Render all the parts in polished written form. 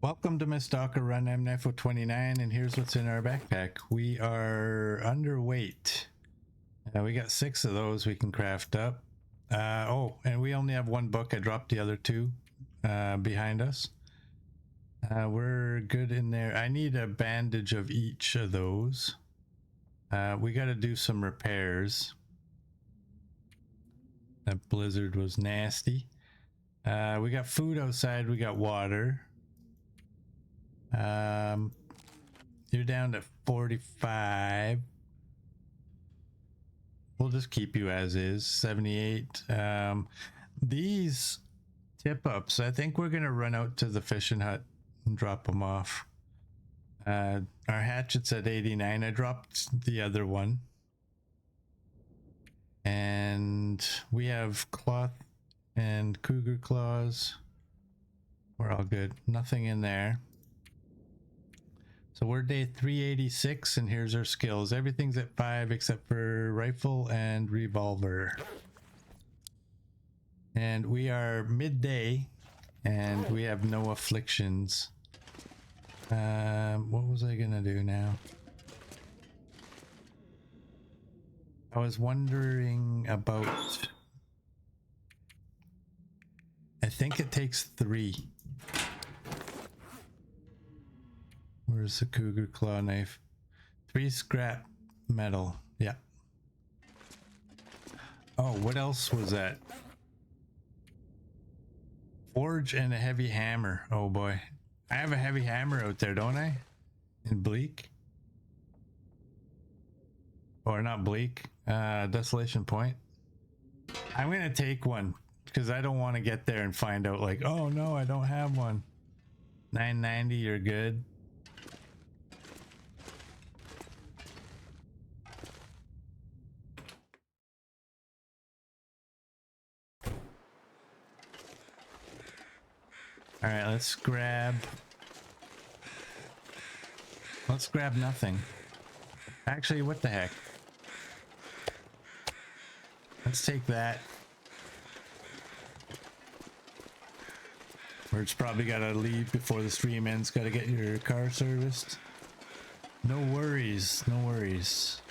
Welcome to my Stalker Run. I'm E102, and here's what's in our backpack. We are underweight. We got 6 of those we can craft up. Oh, and we only have 1 book. I dropped the other 2 behind us. We're good in there. I need a bandage of each of those. We got to do some repairs. That blizzard was nasty. We got food outside. We got water. You're down to 45. We'll just keep you as is. 78. These tip ups, I think we're gonna run out to the fishing hut and drop them off. Our hatchet's at 89. I dropped the other one, and we have cloth and cougar claws. We're all good. Nothing in there. So we're day 386, and here's our skills. Everything's at 5 except for rifle and revolver. And we are midday, and we have no afflictions. What was I gonna do now? I was wondering about... I think it takes 3. Where's the cougar claw knife? 3 scrap metal. Yeah. Oh, what else was that? Forge and a heavy hammer. Oh boy. I have a heavy hammer out there, don't I? In Bleak? Or not Bleak. Desolation Point. I'm gonna take one because I don't want to get there and find out like, oh no, I don't have one. 990, you're good. All right, let's grab nothing. Actually, what the heck? Let's take that. We're probably gotta leave before the stream ends. Gotta get your car serviced. No worries, no worries.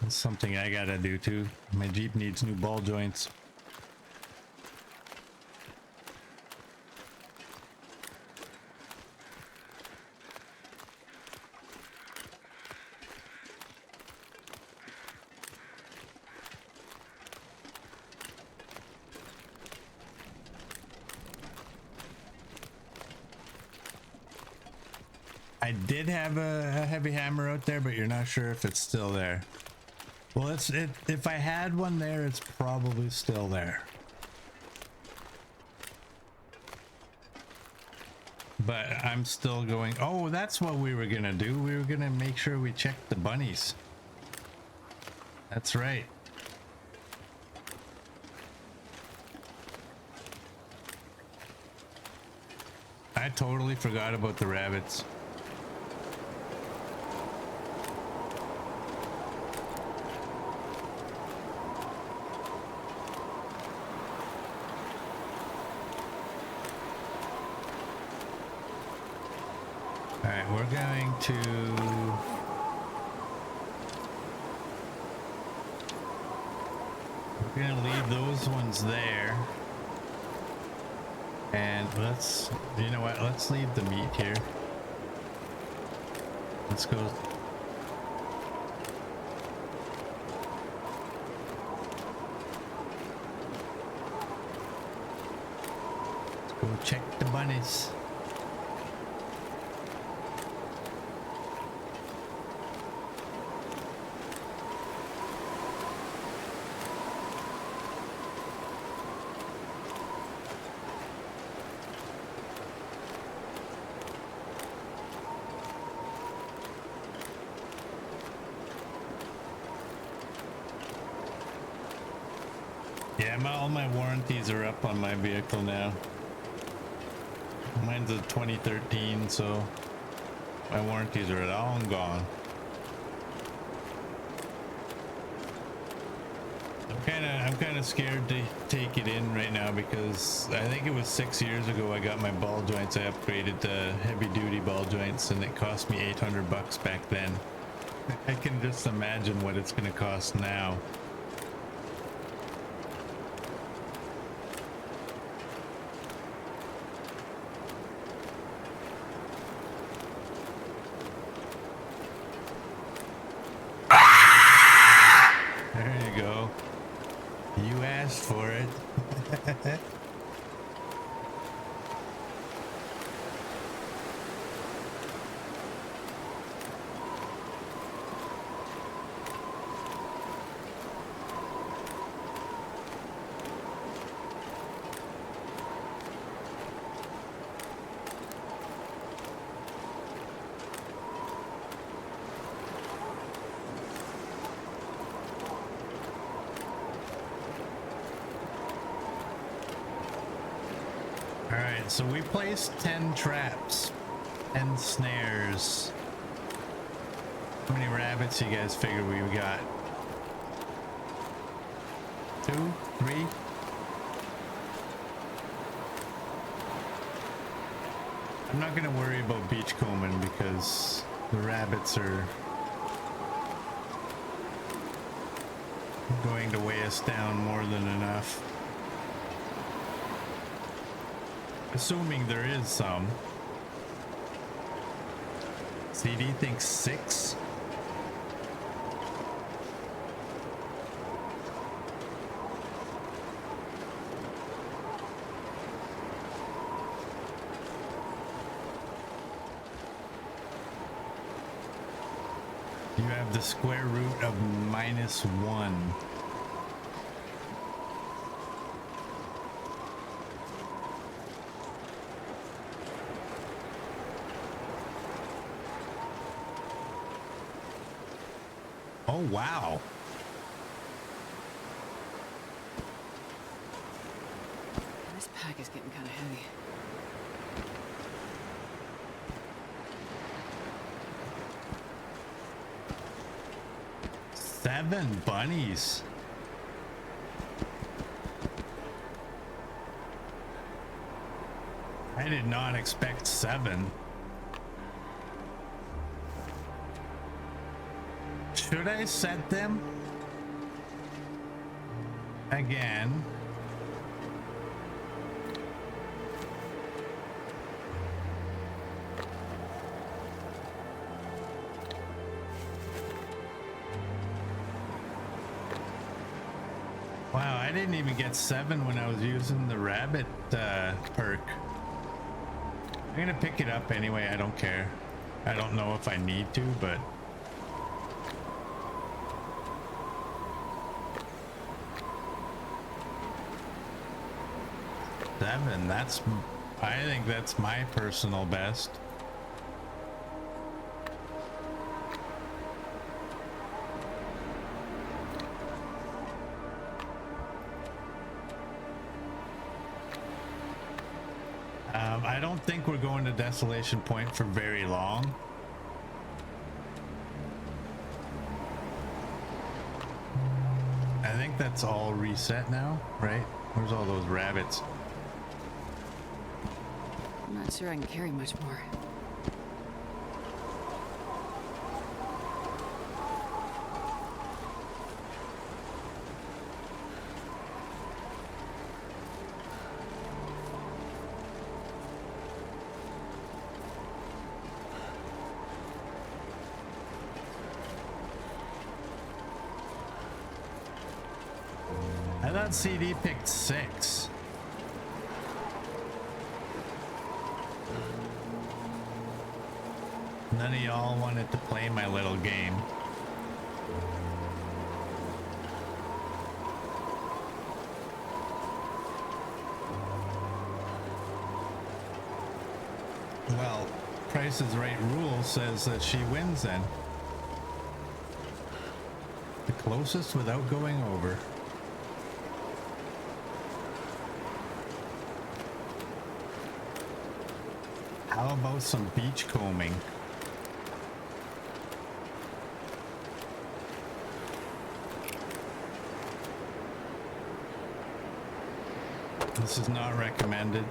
That's something I gotta do too. My Jeep needs new ball joints. I did have a heavy hammer out there, but you're not sure if it's still there. Well, if I had one there, it's probably still there. But I'm still going, oh, that's what we were gonna do. We were gonna make sure we checked the bunnies. That's right. I totally forgot about the rabbits. Alright, we're gonna leave those ones there. And you know what, let's leave the meat here. Let's go. Let's go check the bunnies. Yeah, all my warranties are up on my vehicle now. Mine's a 2013, so my warranties are long gone. I'm kind of scared to take it in right now because I think it was 6 years ago I got my ball joints. I upgraded to heavy duty ball joints and it cost me 800 bucks back then. I can just imagine what it's going to cost now. There you go. You asked for it. Alright, so we placed 10 traps, 10 snares. How many rabbits you guys figure we got? 2, 3? I'm not gonna worry about beachcombing because the rabbits are going to weigh us down more than enough. Assuming there is some. CD thinks 6. You have the square root of -1. Oh, wow. This pack is getting kind of heavy. Seven bunnies. I did not expect 7. Should I set them again? Wow, I didn't even get 7 when I was using the rabbit perk. I'm gonna pick it up anyway, I don't care. I don't know if I need to, but... That's, I think that's my personal best. I don't think we're going to Desolation Point for very long. I think that's all reset now, right? Where's all those rabbits? I'm not sure I can carry much more. I thought CD picked 6. None of y'all wanted to play my little game. Well, Price is Right rule says that she wins then. The closest without going over. How about some beach combing? This is not recommended.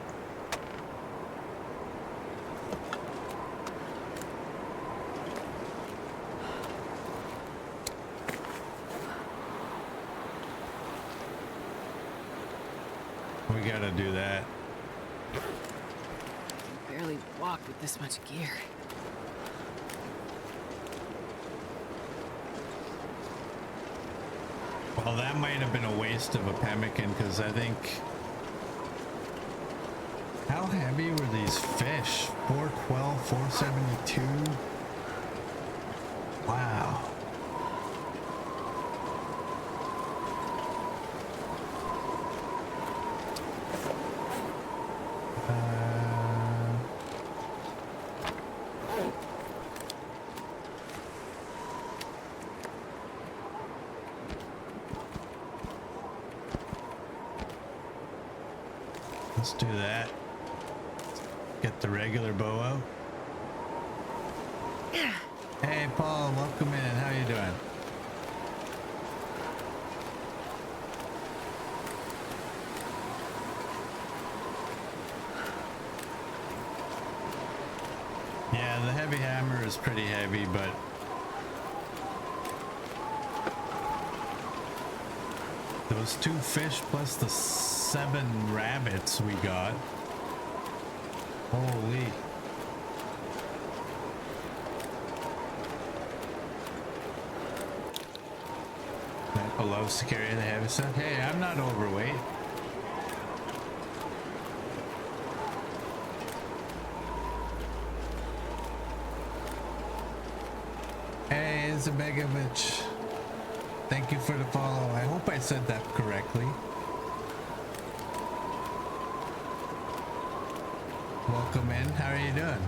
We gotta do that. I can barely walk with this much gear. Well, that might have been a waste of a pemmican, because I think... How heavy were these fish? 412, 472? Wow. Let's do that. Get the regular bow out. Hey Paul, welcome in. How you doing? Yeah, the heavy hammer is pretty heavy, but those 2 fish plus the 7 rabbits we got. Holy. That loves to carry the heavy stuff. Hey, I'm not overweight. Hey, Zabegovich. Thank you for the follow. I hope I said that correctly. Welcome in. How are you doing?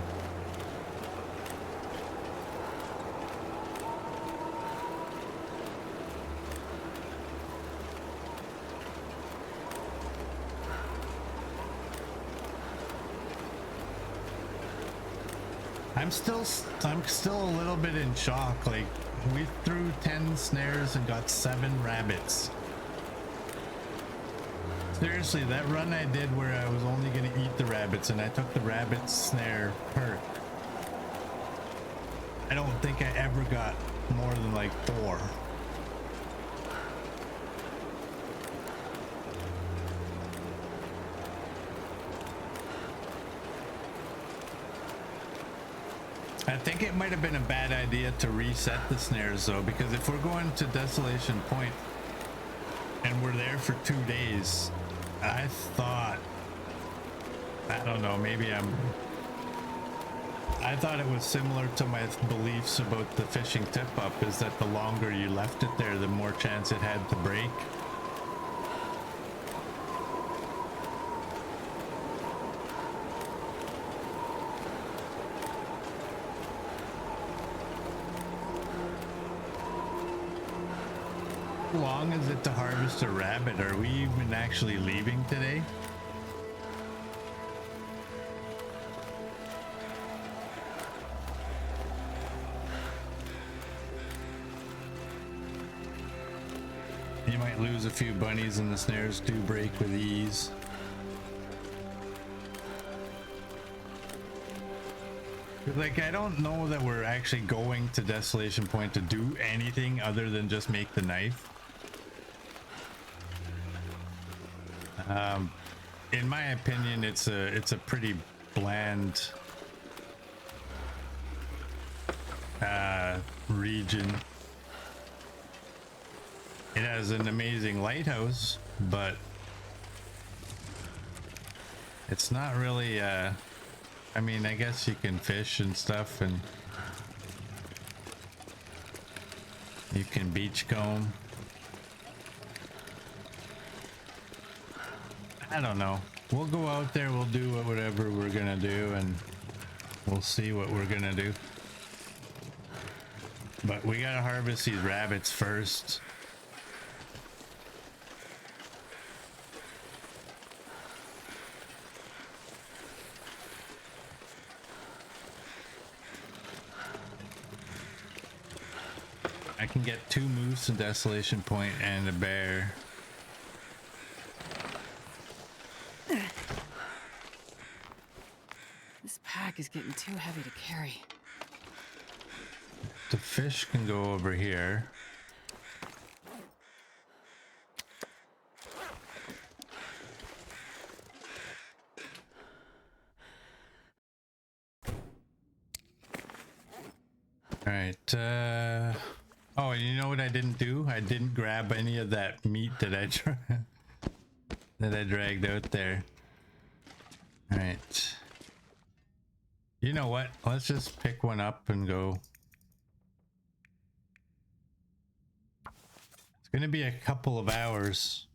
I'm still a little bit in shock. Like, we threw 10 snares and got 7 rabbits. Seriously, that run I did where I was only going to eat the rabbits and I took the rabbit snare perk. I don't think I ever got more than like 4. I think it might have been a bad idea to reset the snares though, because if we're going to Desolation Point and we're there for 2 days, I thought, I don't know, maybe I thought it was similar to my beliefs about the fishing tip-up, is that the longer you left it there, the more chance it had to break. How long is it to harvest a rabbit? Are we even actually leaving today? You might lose a few bunnies and the snares do break with ease. Like, I don't know that we're actually going to Desolation Point to do anything other than just make the knife. In my opinion, it's a pretty bland region. It has an amazing lighthouse, but it's not really I mean, I guess you can fish and stuff and you can beachcomb. I don't know. We'll go out there, we'll do whatever we're gonna do, and we'll see what we're gonna do. But we gotta harvest these rabbits first. I can get 2 moose in Desolation Point and a bear. is getting too heavy to carry. The fish can go over here. All right. Oh, you know what I didn't do? I didn't grab any of that meat that I that I dragged out there. All right. You know what? Let's just pick one up and go. It's gonna be a couple of hours.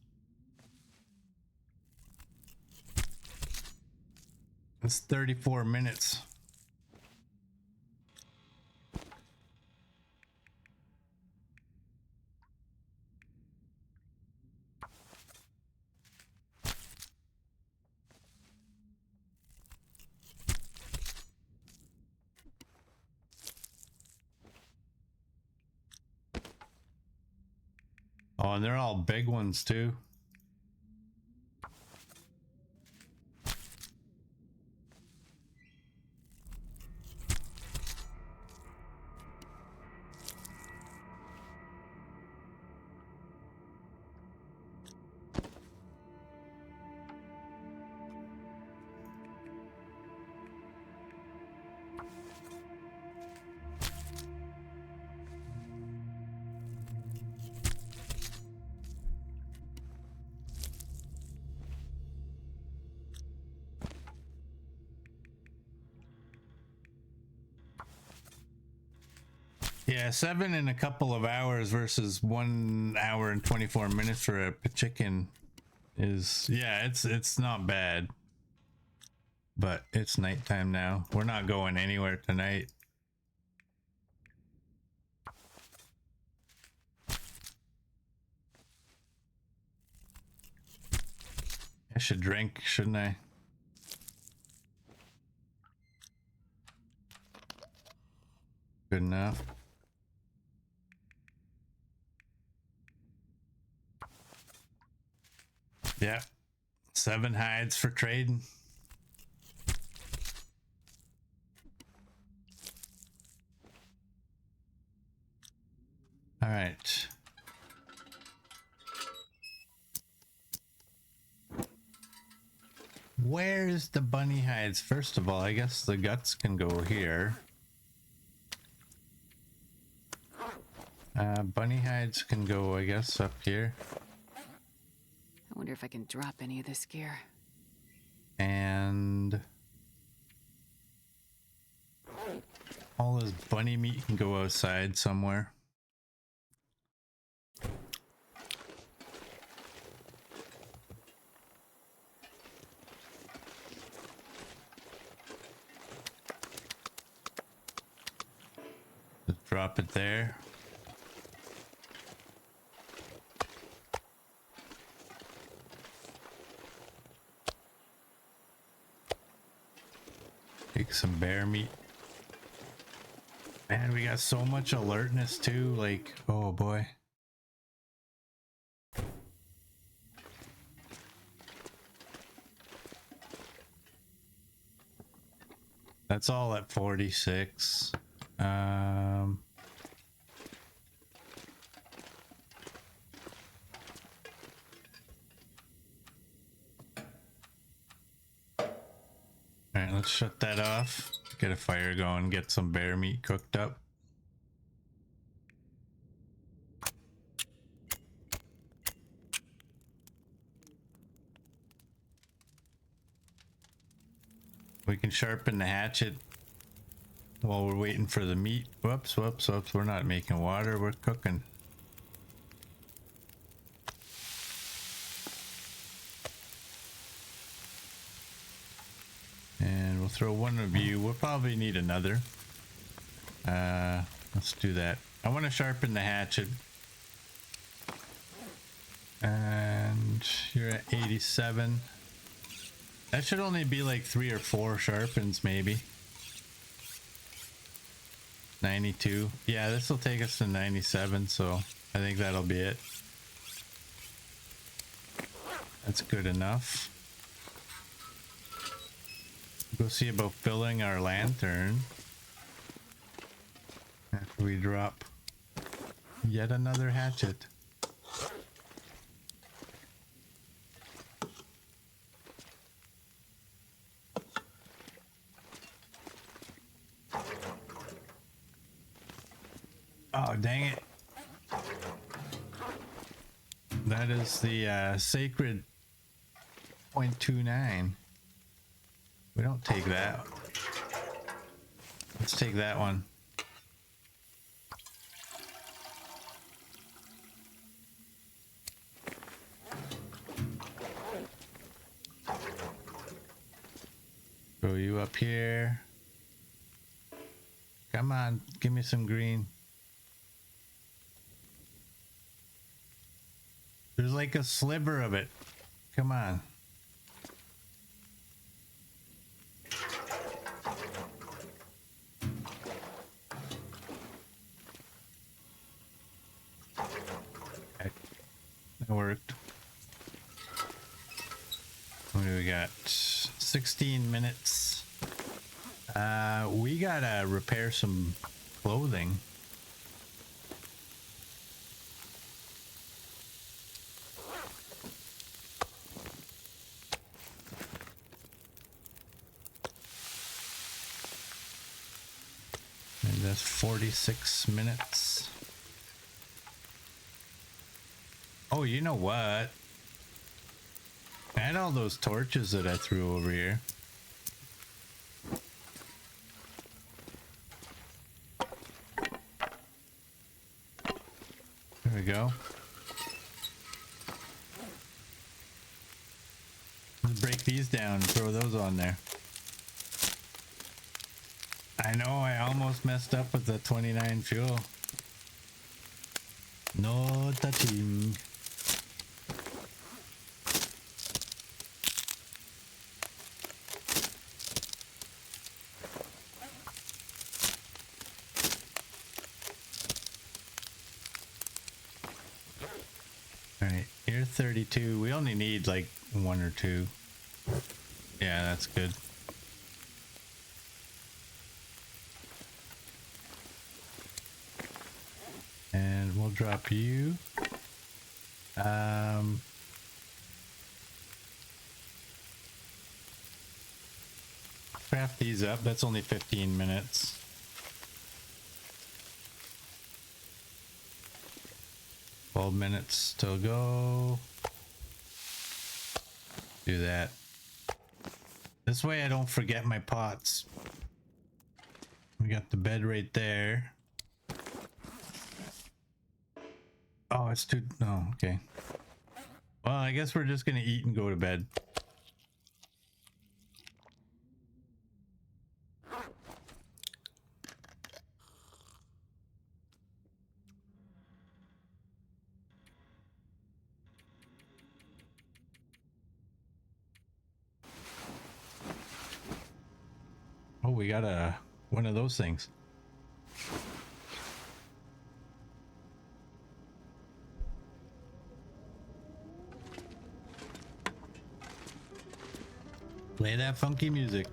It's 34 minutes. Oh, and they're all big ones too. Yeah, 7 in a couple of hours versus 1 hour and 24 minutes for a chicken is, yeah, it's not bad. But it's nighttime now. We're not going anywhere tonight. I should drink, shouldn't I? Good enough. Yeah. 7 hides for trading. All right. Where's the bunny hides? First of all, I guess the guts can go here. Bunny hides can go, I guess, up here. I wonder if I can drop any of this gear. And all this bunny meat can go outside somewhere. Just drop it there. Take some bear meat. Man, we got so much alertness too, like, oh boy. That's all at 46. Alright, let's shut that off. Get a fire going, get some bear meat cooked up. We can sharpen the hatchet while we're waiting for the meat. Whoops, whoops, whoops. We're not making water, we're cooking. And we'll throw one of you. We'll probably need another. Let's do that. I want to sharpen the hatchet. And you're at 87. That should only be like 3 or 4 sharpens, maybe. 92. Yeah, this will take us to 97, so I think that'll be it. That's good enough. Go see about filling our lantern after we drop yet another hatchet. Oh, dang it. That is the sacred 0.29. We don't take that. Let's take that one. Throw you up here. Come on, give me some green. There's like a sliver of it. Come on. Okay. That worked. What do we got? 16 minutes. We gotta repair some clothing. And that's 46 minutes. Oh, you know what? And all those torches that I threw over here. There we go. Let's break these down and throw those on there. I know I almost messed up with the 29 fuel. No touching. Alright, you're 32. We only need like 1 or 2. Yeah, that's good. And we'll drop you. Craft these up. That's only 15 minutes. Minutes to go. Do that. This way I don't forget my pots. We got the bed right there. Oh, it's too... Oh, okay. Well, I guess we're just gonna eat and go to bed. Oh, we got one of those things. Play that funky music.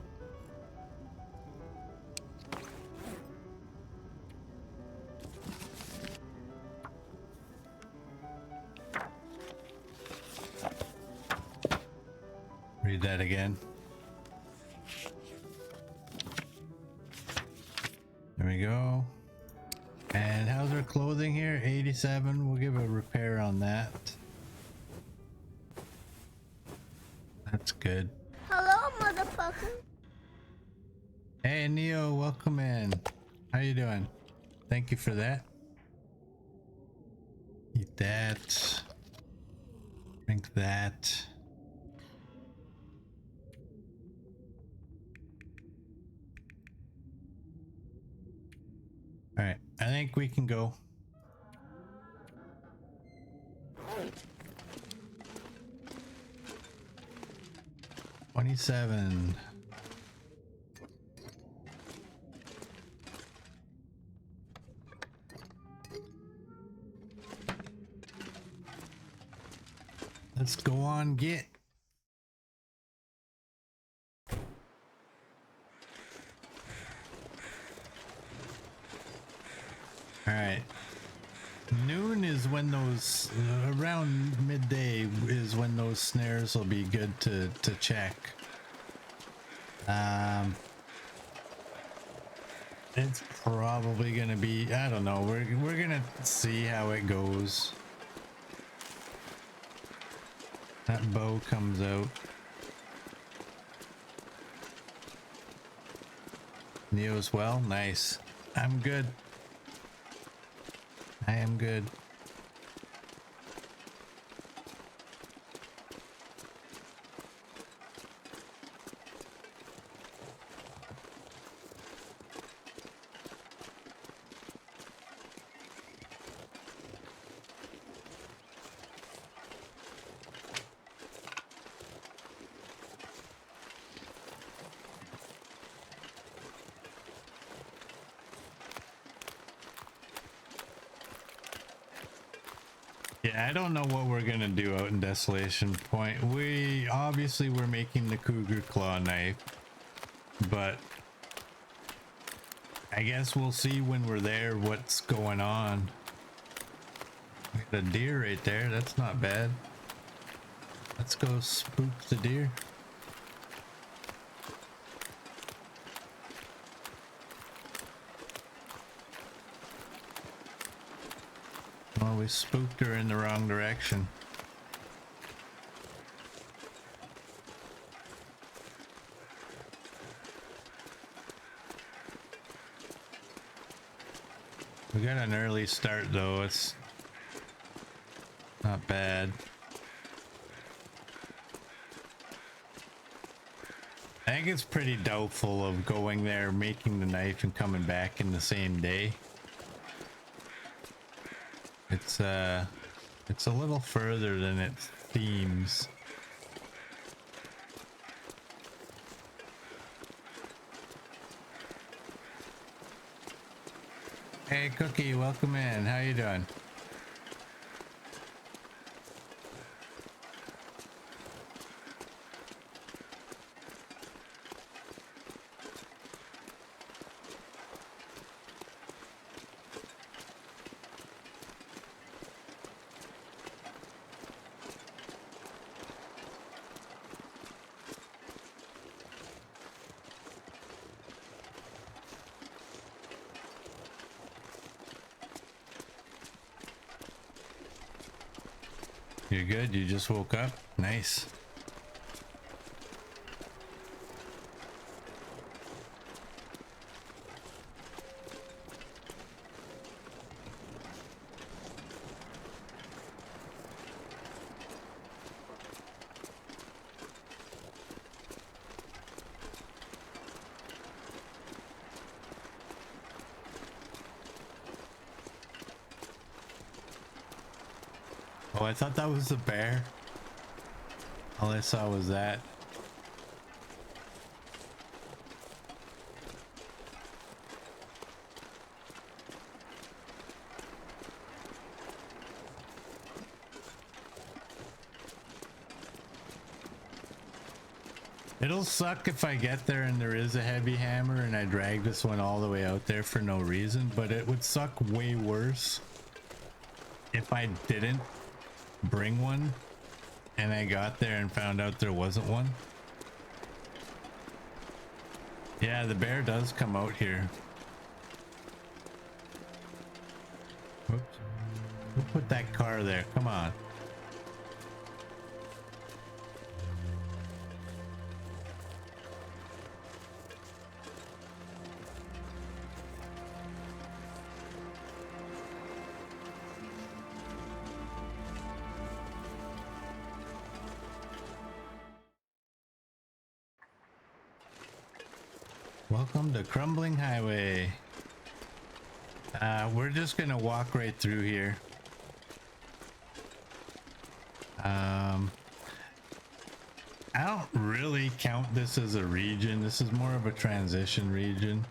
Read that again. There we go. And how's our clothing here? 87. We'll give a repair on that. That's good. Hello, motherfucker. Hey, Neo, welcome in. How you doing? Thank you for that. Eat that. Drink that. All right, I think we can go. $27. Let's go on, get. Noon is when those around midday is when those snares will be good to check. It's probably gonna be, I don't know, we're gonna see how it goes. That bow comes out. Neo's well, nice. I'm good. I am good. Yeah, I don't know what we're gonna do out in Desolation Point. We're making the Cougar claw knife, but I guess we'll see when we're there what's going on. We got a deer right there, that's not bad. Let's go spook the deer. Well, we spooked her in the wrong direction. We got an early start though, it's not bad. I think it's pretty doubtful of going there, making the knife and coming back in the same day. It's a little further than it seems. Hey Cookie, welcome in. How you doing? You're good? You just woke up? Nice. Oh, I thought that was the bear. All I saw was that. It'll suck if I get there and there is a heavy hammer and I drag this one all the way out there for no reason, but it would suck way worse if I didn't bring one and I got there and found out there wasn't one. Yeah, the bear does come out here. Whoops. Who put that car there? Come on. Welcome to Crumbling Highway. We're just gonna walk right through here. I don't really count this as a region. This is more of a transition region.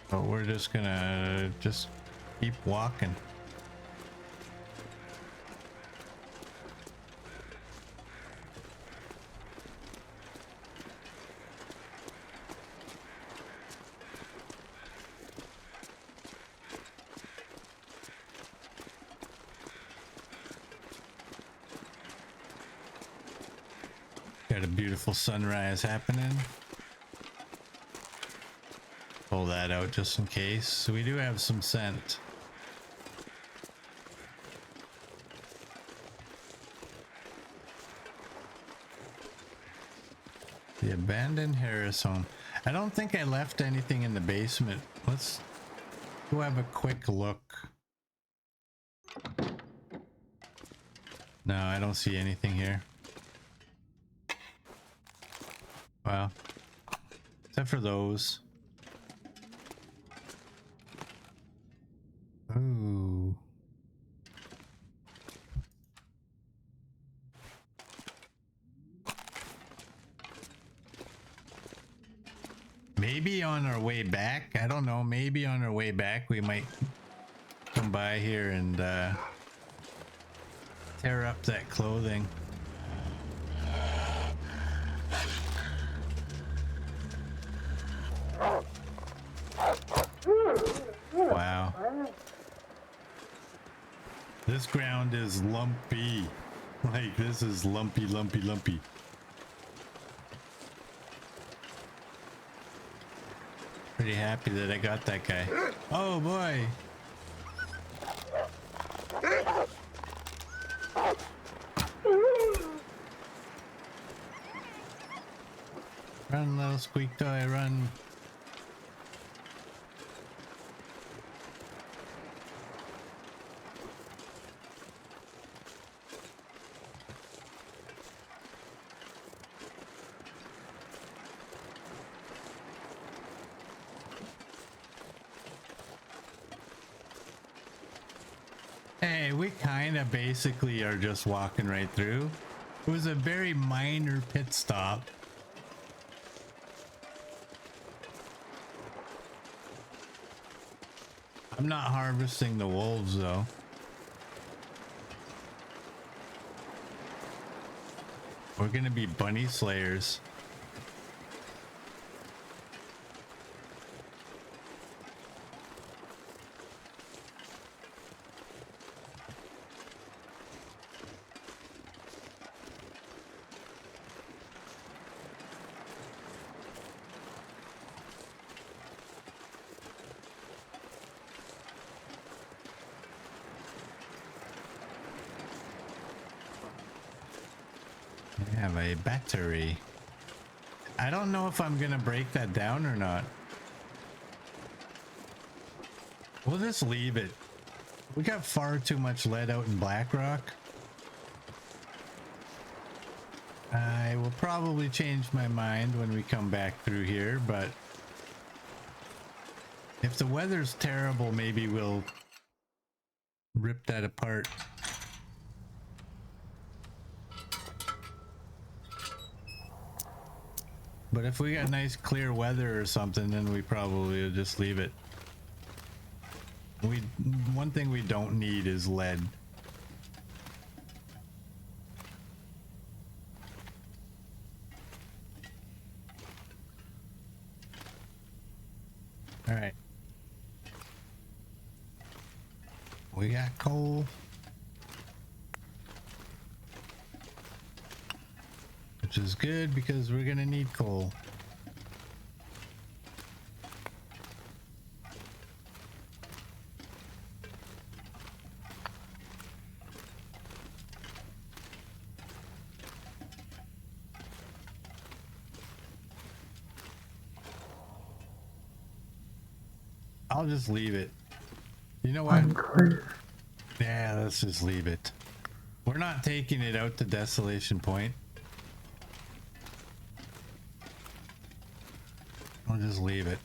But we're just gonna keep walking. Got a beautiful sunrise happening. Pull that out just in case. So we do have some scent. The abandoned Harris home. I don't think I left anything in the basement. Let's go have a quick look. No, I don't see anything here. Wow. Except for those. Ooh. Maybe on our way back, I don't know, maybe on our way back we might come by here and tear up that clothing. Wow. This ground is lumpy. Like, this is lumpy, lumpy, lumpy. Pretty happy that I got that guy. Oh boy. Run, little squeak toy, run. Hey, we kind of basically are just walking right through. It was a very minor pit stop. I'm not harvesting the wolves though. We're gonna be bunny slayers. I have a battery. I don't know if I'm gonna break that down or not. We'll just leave it. We got far too much lead out in Blackrock. I will probably change my mind when we come back through here, but if the weather's terrible, maybe we'll rip that apart. But if we got nice clear weather or something, then we probably will just leave it. One thing we don't need is lead. All right. We got coal. Which is good because we're gonna need coal. I'll just leave it. You know what? Yeah, let's just leave it. We're not taking it out to Desolation Point. I'll just leave it.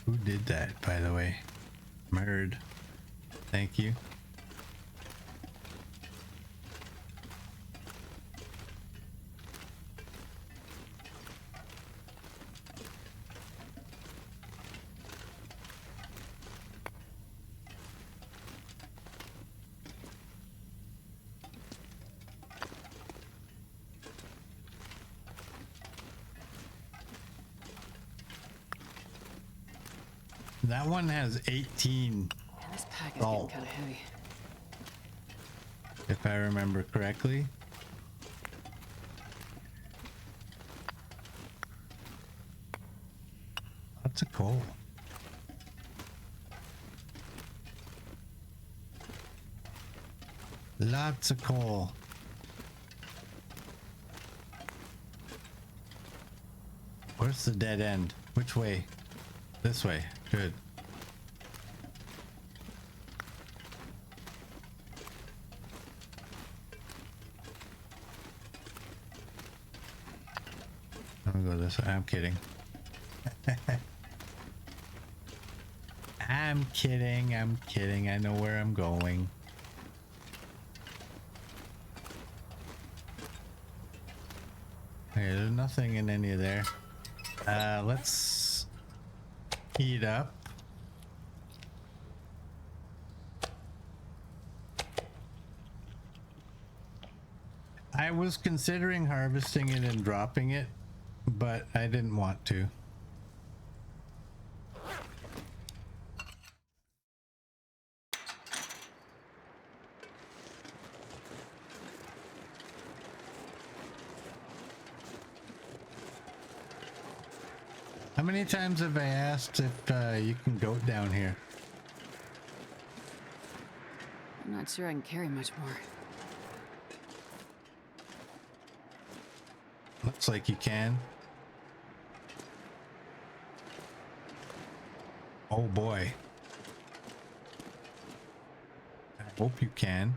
Who did that, by the way? Murd. Thank you. That one has 18. Man, this pack is Oh. getting kind of heavy. If I remember correctly. Lots of coal. Lots of coal. Where's the dead end? Which way? This way. Good. I'm gonna go this way. I'm kidding. I'm kidding. I'm kidding. I know where I'm going. Okay, there's nothing in any of there. Let's heat up. I was considering harvesting it and dropping it, but I didn't want to. How many times have I asked if you can goat down here? I'm not sure I can carry much more. Looks like you can. Oh boy. I hope you can.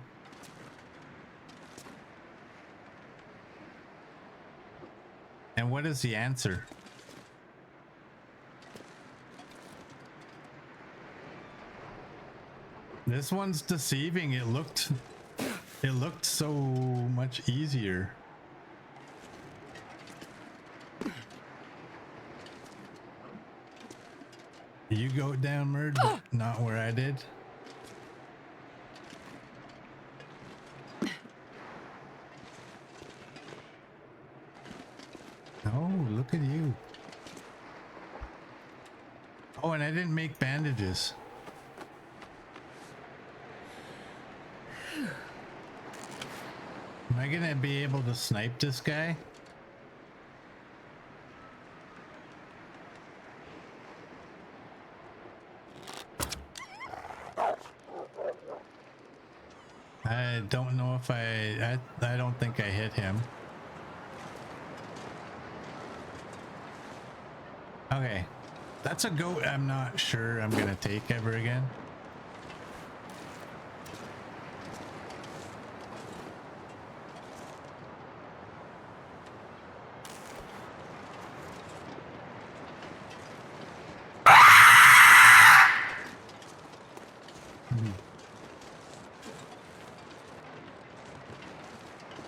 And what is the answer? This one's deceiving. It looked so much easier. You go down, Merd, but not where I did. Oh, look at you. Oh, and I didn't make bandages. Am I gonna be able to snipe this guy? I don't know if I don't think I hit him. Okay. That's a goat I'm not sure I'm gonna take ever again.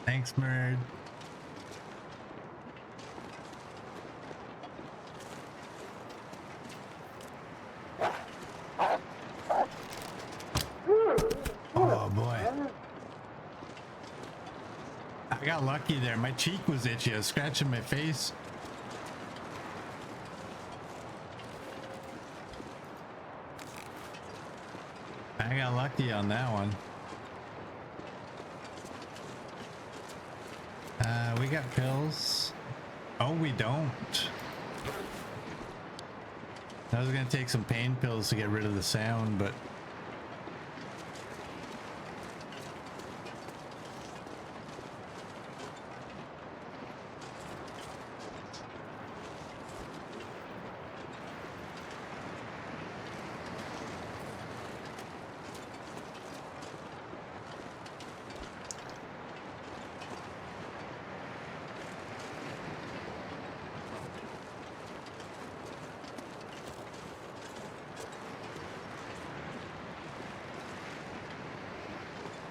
Thanks, Merd. Oh boy. I got lucky there. My cheek was itchy. I was scratching my face. I got lucky on that one. We got pills. Oh, we don't. I was gonna take some pain pills to get rid of the sound, but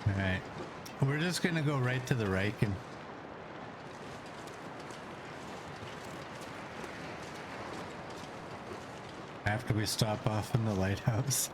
alright. We're just gonna go right to the Riken. After we stop off in the lighthouse.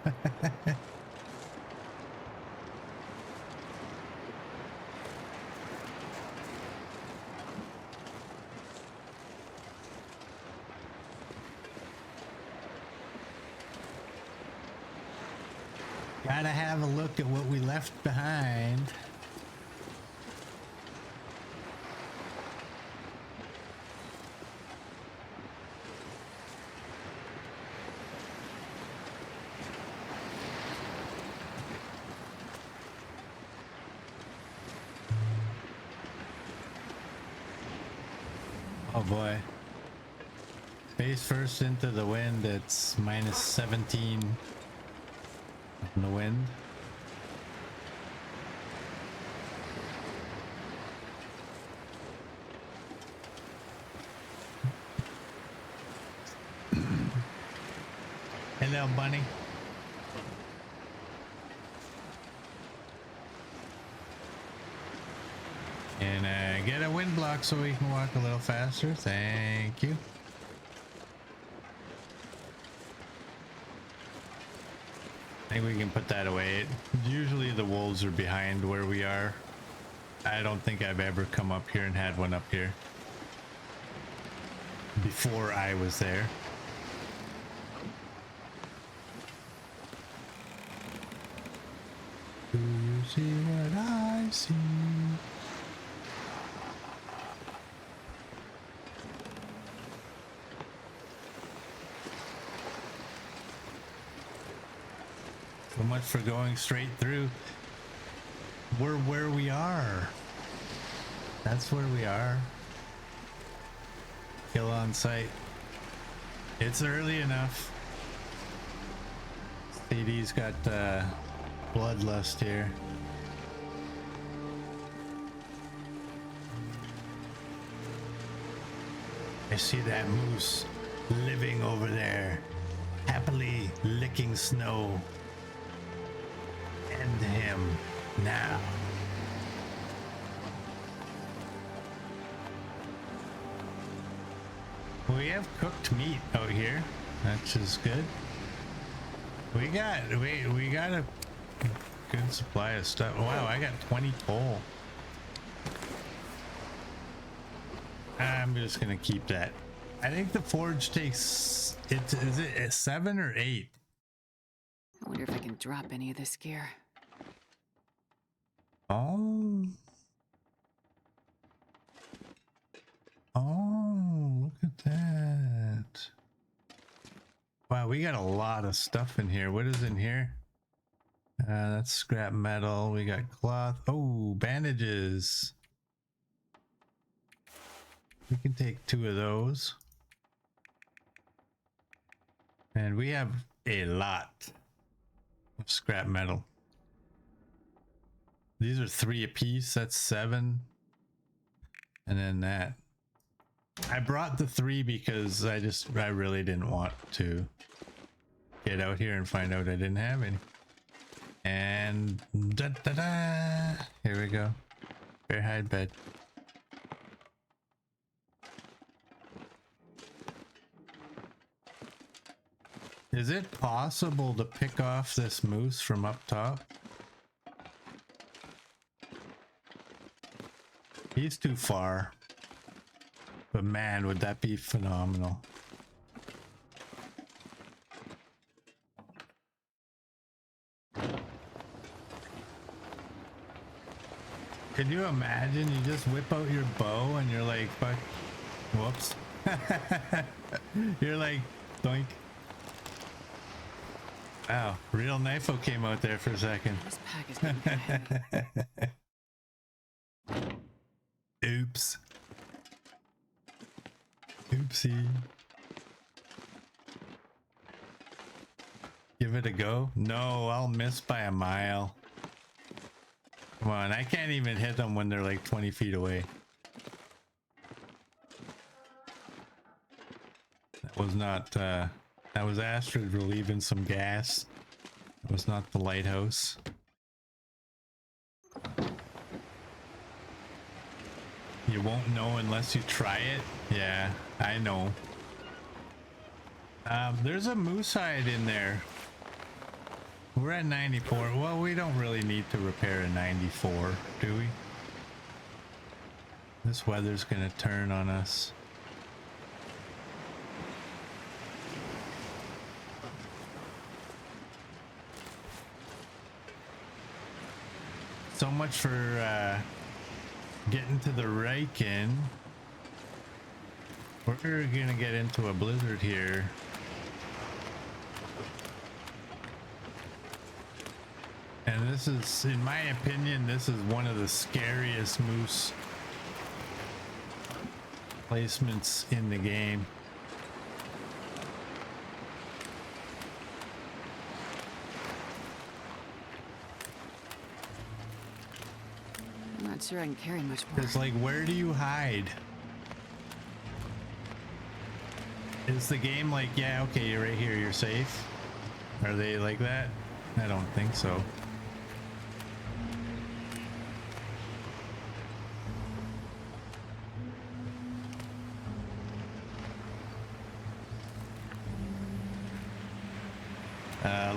Gotta have a look at what we left behind. Oh boy. Face first into the wind. It's minus 17 in the wind. Hello, bunny. And get a wind block so we can walk a little faster. Thank you. I think we can put that away. Usually the wolves are behind where we are. I don't think I've ever come up here and had one up here before I was there. Do you see what I see? So much for going straight through. We're where we are. That's where we are. Kill on sight. It's early enough. CD's got bloodlust here. I see that moose living over there, happily licking snow. End him now. We have cooked meat out here, which is good. We got a good supply of stuff. Wow, I got 20 coal. I'm just gonna keep that. I think the forge takes it. Is it 7 or 8? I wonder if I can drop any of this gear. Oh. Oh, look at that. Wow, we got a lot of stuff in here. What is in here? That's scrap metal. We got cloth. Oh, bandages. We can take 2 of those. And we have a lot of scrap metal. These are 3 apiece. That's 7. And then that. I brought the 3 because I really didn't want to get out here and find out I didn't have any. And da da da. Here we go. Bear hide bed. Is it possible to pick off this moose from up top? He's too far. But man, would that be phenomenal. Could you imagine you just whip out your bow and you're like, fuck, whoops. You're like, doink. Wow, real knifo came out there for a second. This pack is getting heavy. Oops. Oopsie. Give it a go? No, I'll miss by a mile. Come on, I can't even hit them when they're like 20 feet away. That was not, that was Astrid relieving some gas. It was not the lighthouse. You won't know unless you try it. Yeah, I know. There's a moose hide in there. We're at 94. Well, we don't really need to repair a 94, do we? This weather's gonna turn on us. So much for getting to the Riken. We're gonna get into a blizzard here. And this is, in my opinion, this is one of the scariest moose placements in the game. I'm not sure I can carry much more. It's like, where do you hide? Is the game like, yeah, okay, you're right here, you're safe? Are they like that? I don't think so.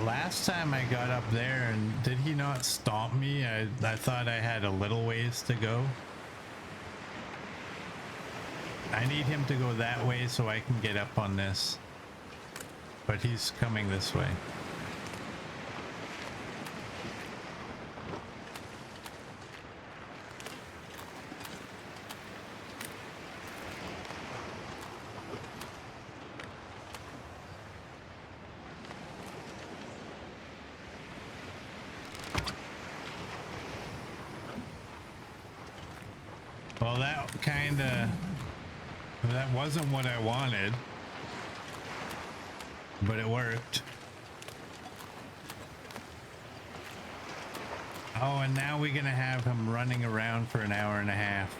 Last time I got up there, and did he not stomp me? I thought I had a little ways to go. I need him to go that way so I can get up on this. But he's coming this way. Well, that wasn't what I wanted, but it worked. Oh, and now we're gonna have him running around for an hour and a half.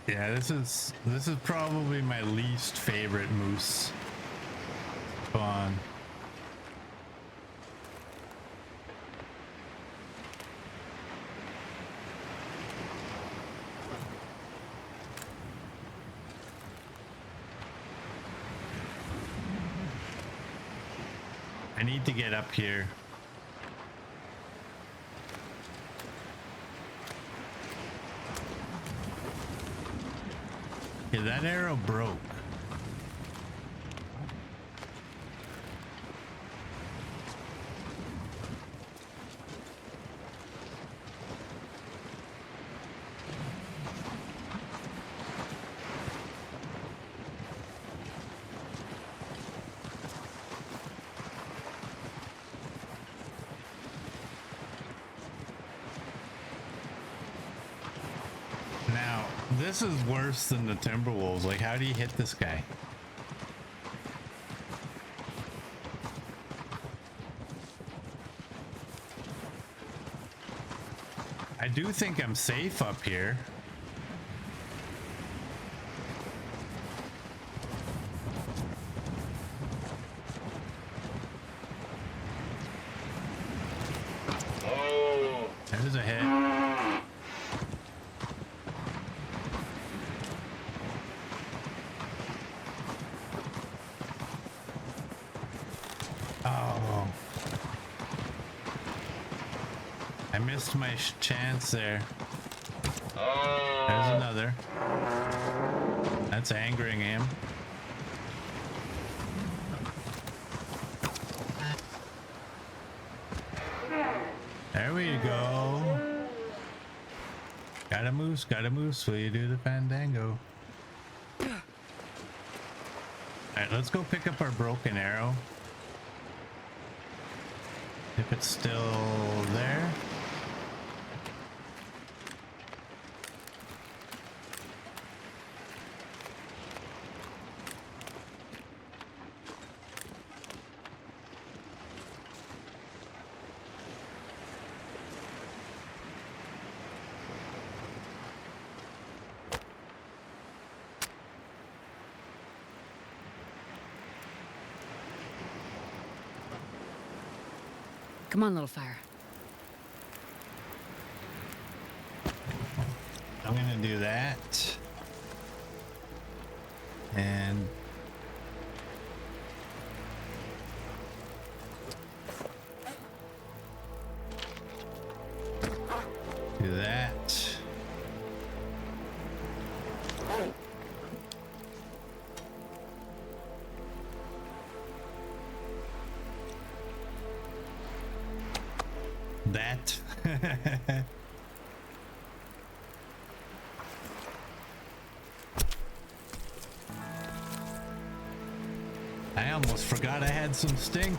Yeah, this is probably my least favorite moose spawn. I need to get up here. Yeah, that arrow broke. Now, this is worse than the Timberwolves. Like, how do you hit this guy? I do think I'm safe up here. There's a hit. Oh. I missed my chance there. There's another. That's angering him. There we go. Got a moose, will you do the fandango? Alright, let's go pick up our broken arrow. If it's still there. Come on, little fire. I'm gonna do that. And do that. That. I almost forgot I had some stink.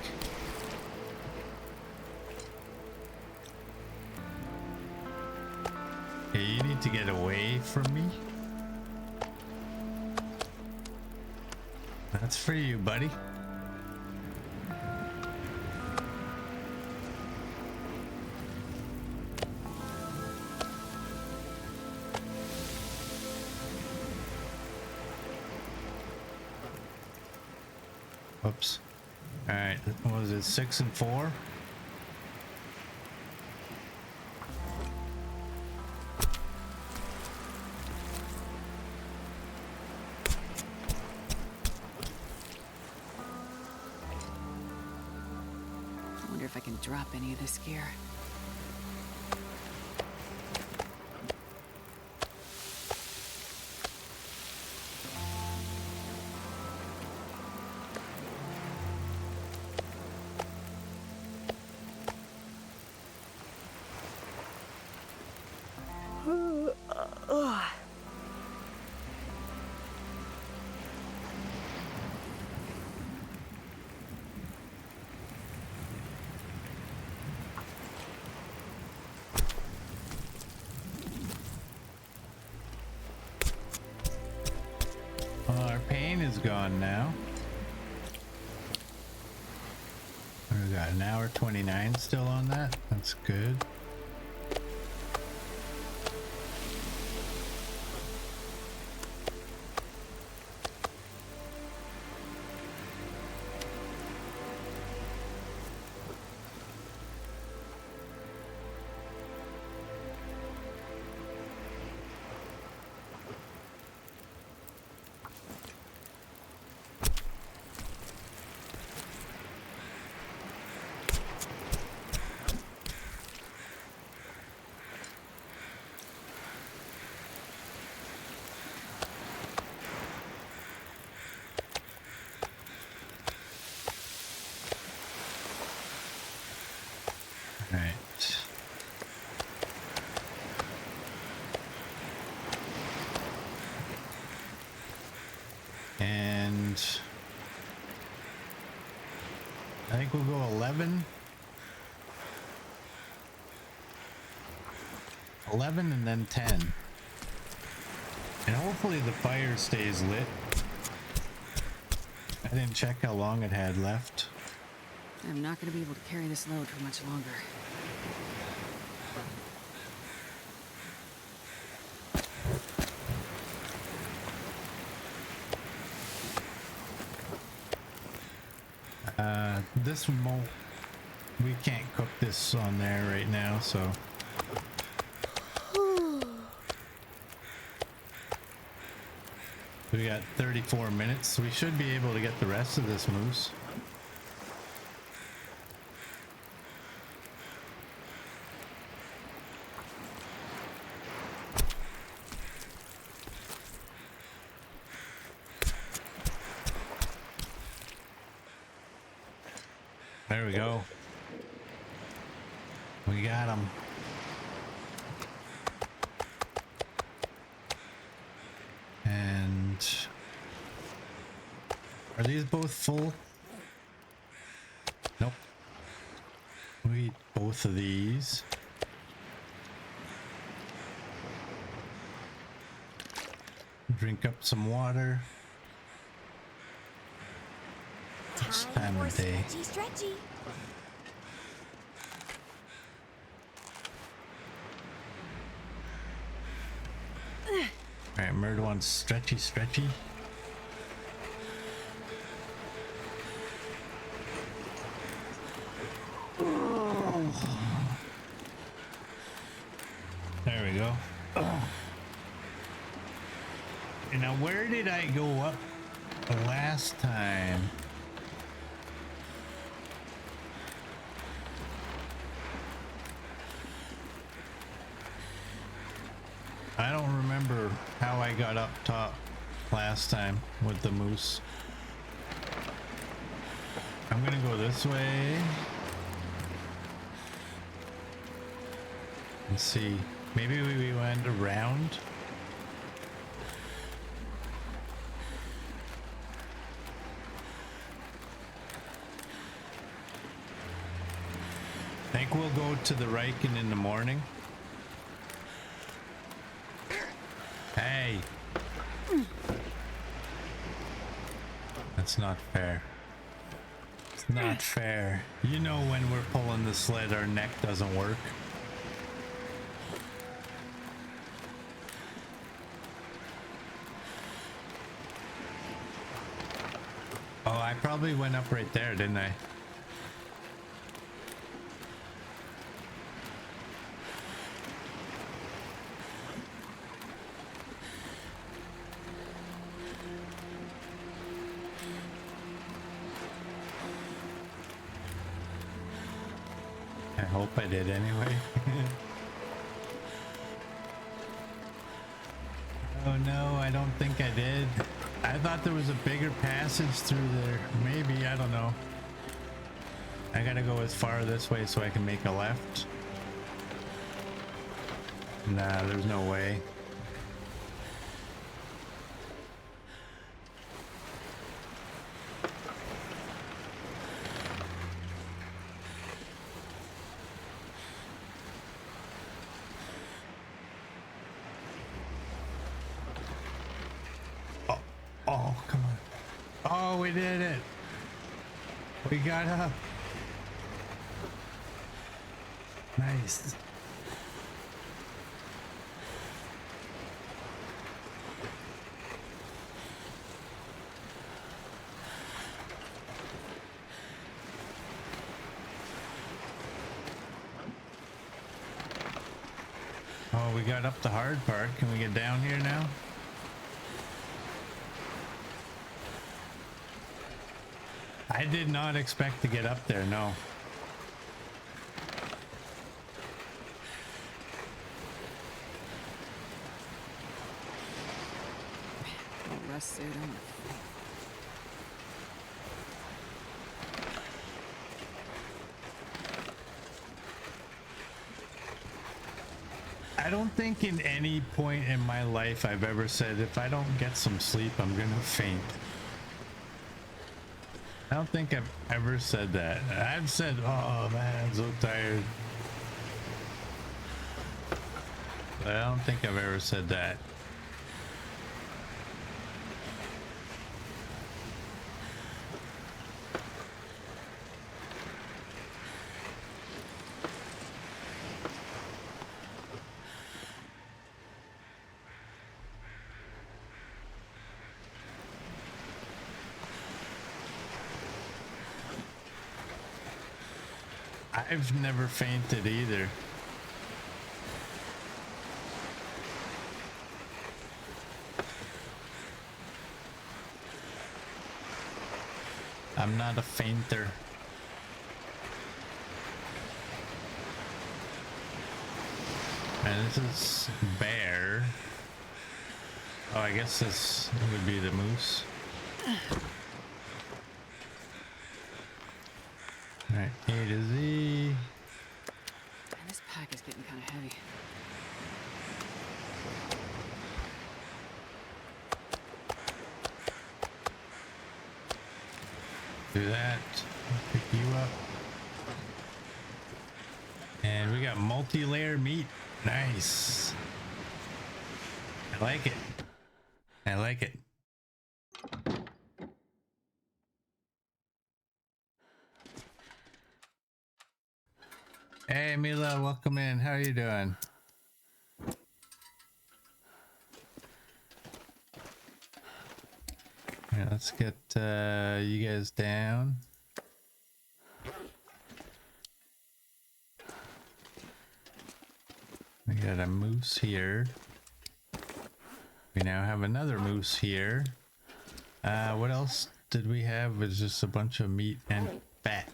Hey, you need to get away from me. That's for you, buddy. Whoops. All right, what was it, 6 and 4? I wonder if I can drop any of this gear. Well, our pain is gone now. We got an hour 29 still on that. That's good. Right. And I think we'll go 11. 11 and then 10. And hopefully the fire stays lit. I didn't check how long it had left. I'm not going to be able to carry this load for much longer. This won't, we can't cook this on there right now, so. We got 34 minutes, so we should be able to get the rest of this moose. There we go. We got him. And are these both full? Nope. We eat both of these. Drink up some water. It's time of day. Stretchy. Alright, Murder wants stretchy. There we go. And now where did I go up the last time? I don't remember how I got up top last time with the moose. I'm gonna go this way. Let's see. Maybe we went around. think we'll go to the Riken in the morning. Hey. That's not fair. It's not fair. You know when we're pulling the sled, our neck doesn't work. Oh, I probably went up right there, didn't I? I hope I did anyway. Oh no, I don't think I did. I thought there was a bigger passage through there. Maybe, I don't know. I gotta go as far this way so I can make a left. Nah, there's no way. Oh, come on. Oh, we did it. We got up. Nice. Oh, we got up the hard part. Can we get down here now? I did not expect to get up there, no. Rest suit on. I don't think in any point in my life I've ever said, if I don't get some sleep, I'm gonna faint. I don't think I've ever said that. I've said, oh man, I'm so tired. But I don't think I've ever said that. I've never fainted either. I'm not a fainter. And this is bear. Oh, I guess this would be the moose. Alright, A to Z. Man, this pack is getting kind of heavy. Do that. Pick you up. And we got multi-layer meat. Nice. I like it. I like it. Hey Mila, welcome in. How are you doing? Yeah, let's get you guys down. We got a moose here. We now have another moose here. What else did we have? It was just a bunch of meat and fat.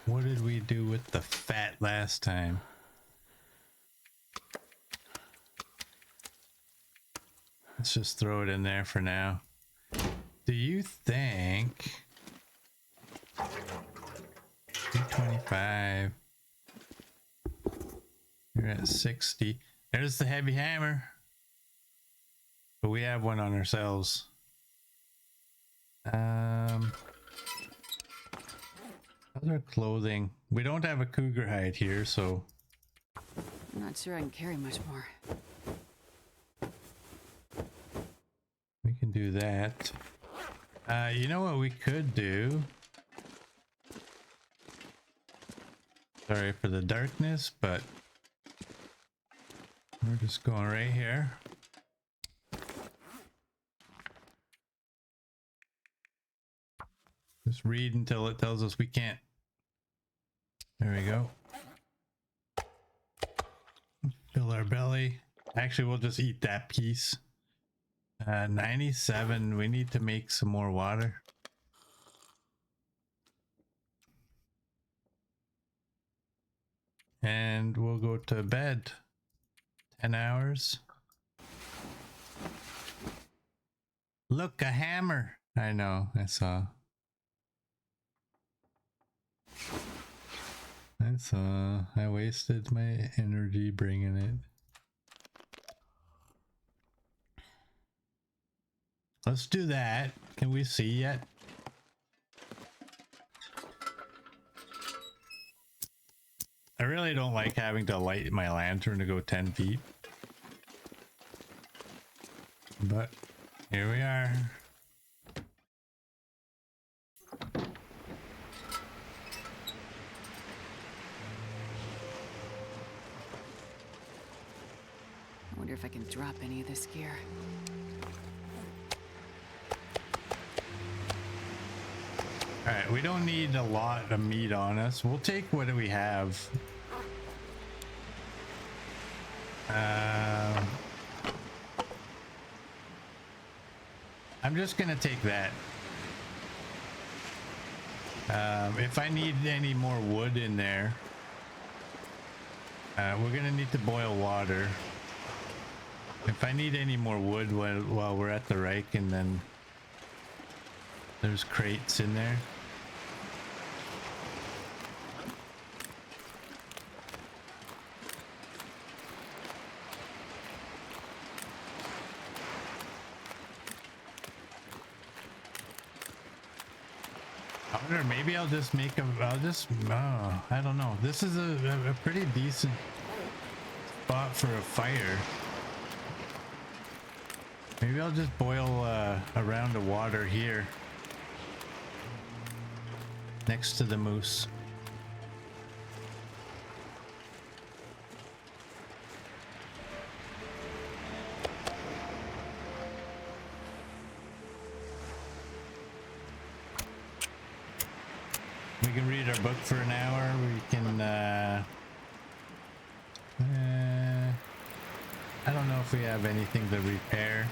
What did we do with the fat last time? Let's just throw it in there for now. Do you think 225? You're at 60. There's the heavy hammer. But we have one on ourselves. I How's our clothing? We don't have a cougar hide here, so I'm not sure I can carry much more. we can do that. You know what we could do? Sorry for the darkness, but we're just going right here. Just read until it tells us we can't. There we go. Fill our belly. Actually, we'll just eat that piece. 97. We need to make some more water. And we'll go to bed. 10 hours. Look, a hammer. I know, I saw. I wasted my energy bringing it. Let's do that. Can we see yet? I really don't like having to light my lantern to go 10 feet. But here we are. I wonder if I can drop any of this gear. Alright, we don't need a lot of meat on us. We'll take what we have. I'm just gonna take that. If I need any more wood in there, we're gonna need to boil water. If I need any more wood while we're at the Reich, and then there's crates in there. Or maybe I'll just make I don't know. This is a pretty decent spot for a fire. Maybe I'll just boil a round of water here next to the moose. We can read our book for an hour. We can I don't know if we have anything to repair.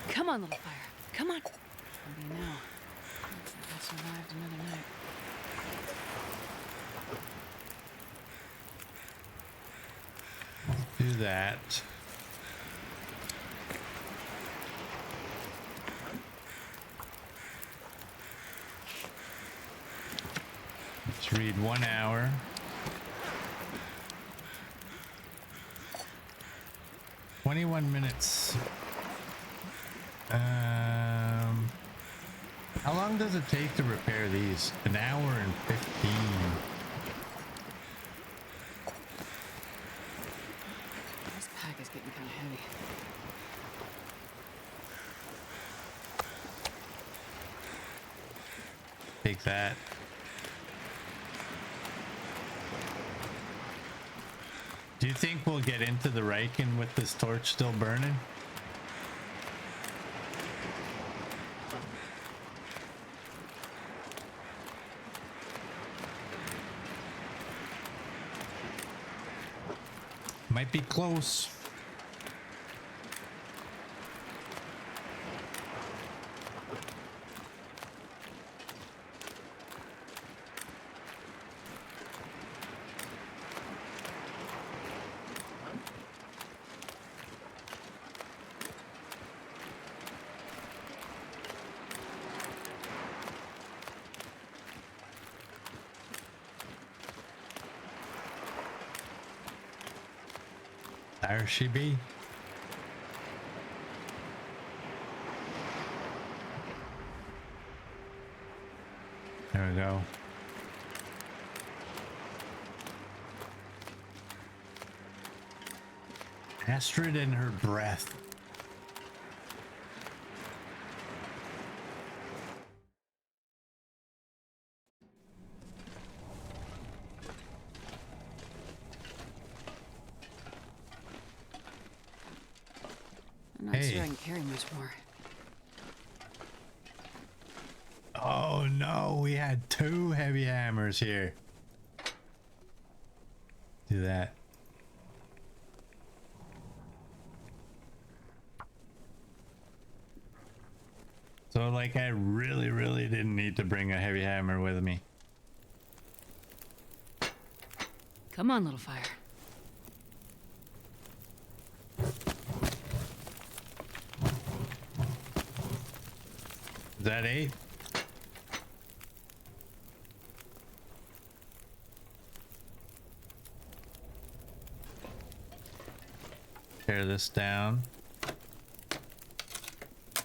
Come on, little fire. Come on. What do you know? I survived another night. Do that. Let's read 1 hour. $21. How long does it take to repair these? 1 hour and 15. This pack is getting kind of heavy. Take that. Do you think we'll get into the Riken with this torch still burning? Might be close. There she be. There we go. Astrid and her breath. I'm not sure I can carry much more. Oh no, we had 2 heavy hammers here. Do that. So like I really didn't need to bring a heavy hammer with me. Come on, little fire. Is that 8? Tear this down.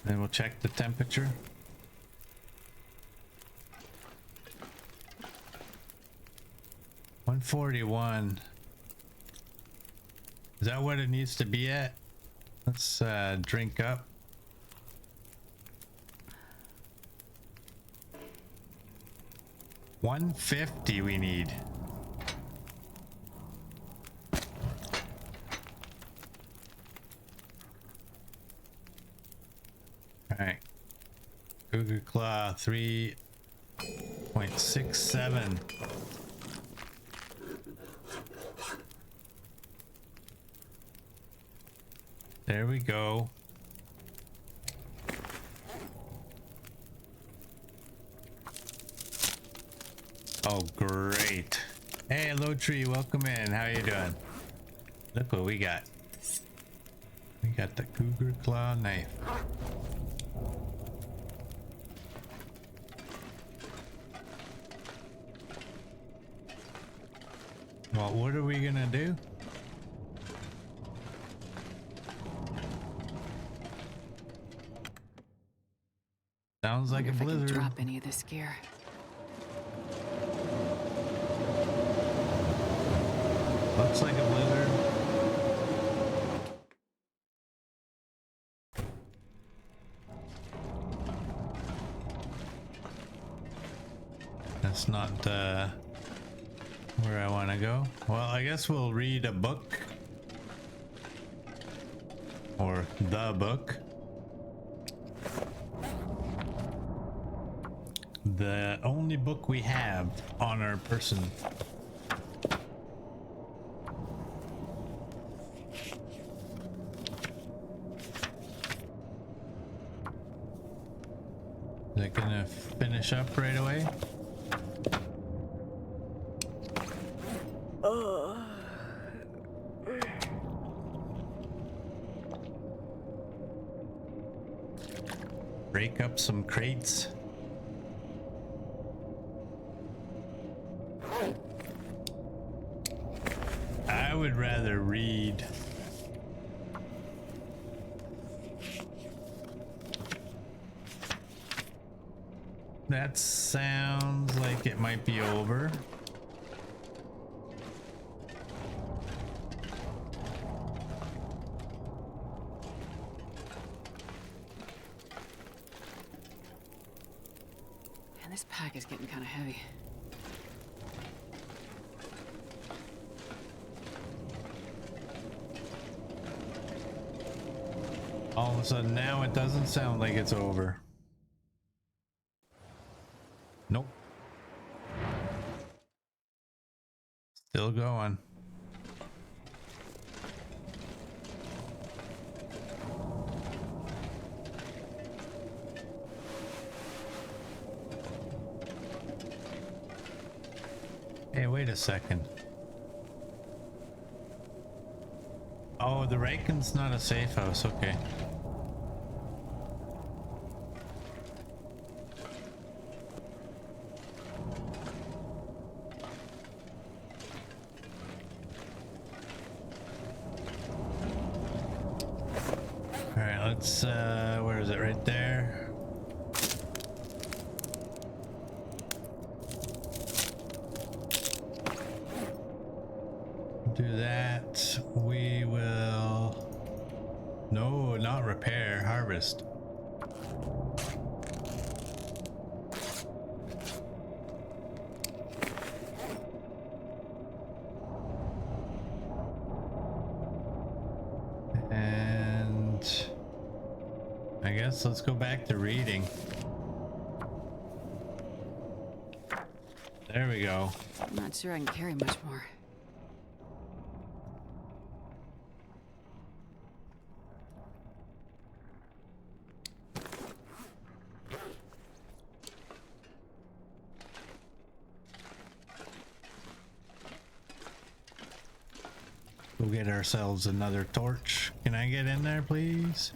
Then we'll check the temperature. $141. Is that what it needs to be at? Let's drink up. $150 we need. Alright. Cougar Claw 3.67. There we go. Oh, great. Hey, Low Tree, welcome in. How you doing? Look what we got. We got the Cougar Claw knife. Well, what are we gonna do? Sounds like a Wonder if I can blizzard. drop any of this gear. Looks like a blizzard. That's not where I want to go. Well, I guess we'll read a book. Or the book. The only book we have on our person. Is it gonna finish up right away? Break up some crates. I would rather read. That sounds like it might be over. Man, this pack is getting kind of heavy. All of a sudden now it doesn't sound like it's over. Nope. Still going. Hey, wait a second. Oh, the Raken's not a safe house. Okay. Alright, let's, where is it? Right there. Do that. We will harvest. And I guess let's go back to reading. There we go. I'm not sure I can carry much more. We'll get ourselves another torch. Can I get in there, please?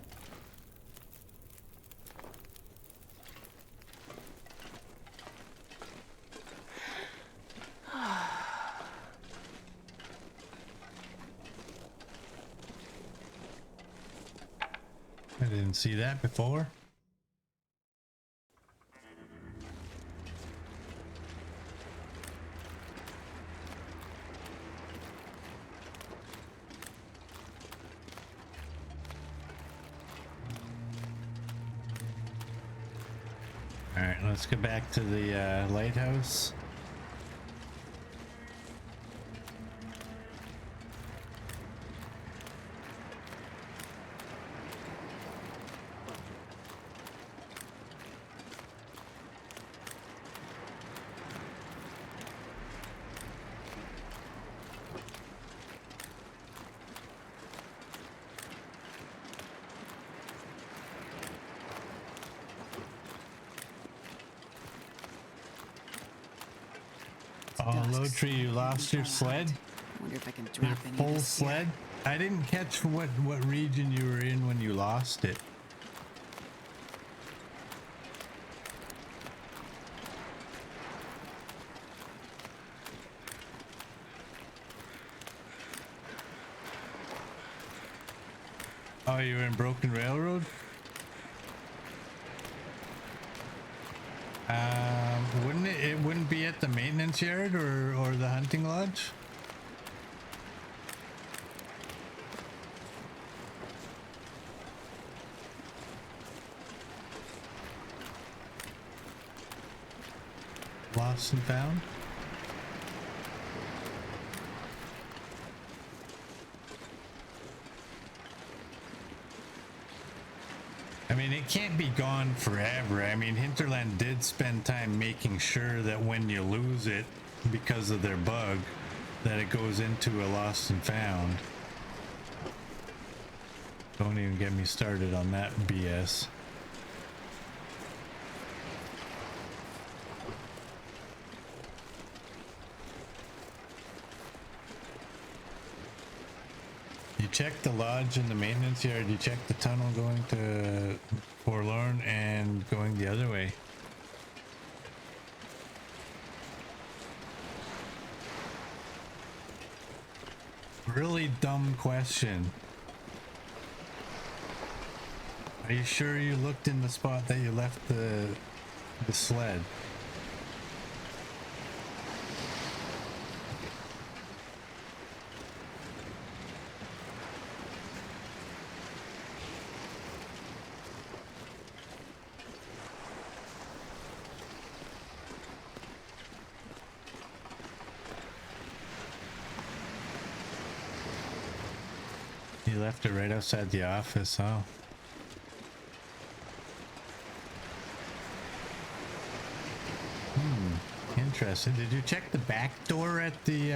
I didn't see that before. All right, let's get back to the lighthouse. Oh, low tree, you lost your sled? I wonder if I can Your drop any of full this here. sled? I didn't catch what region you were in when you lost it. Oh, you were in Broken Railroad? Wouldn't it wouldn't be at the maintenance yard or the hunting lodge? Lost and found? I mean, it can't be gone forever. I mean, Hinterland did spend time making sure that when you lose it because of their bug, that it goes into a lost and found. Don't even get me started on that BS. You checked the lodge and the maintenance yard. You checked the tunnel going to Forlorn and going the other way. Really dumb question. Are you sure you looked in the spot that you left the sled? You left it right outside the office, huh? Interesting. Did you check the back door at the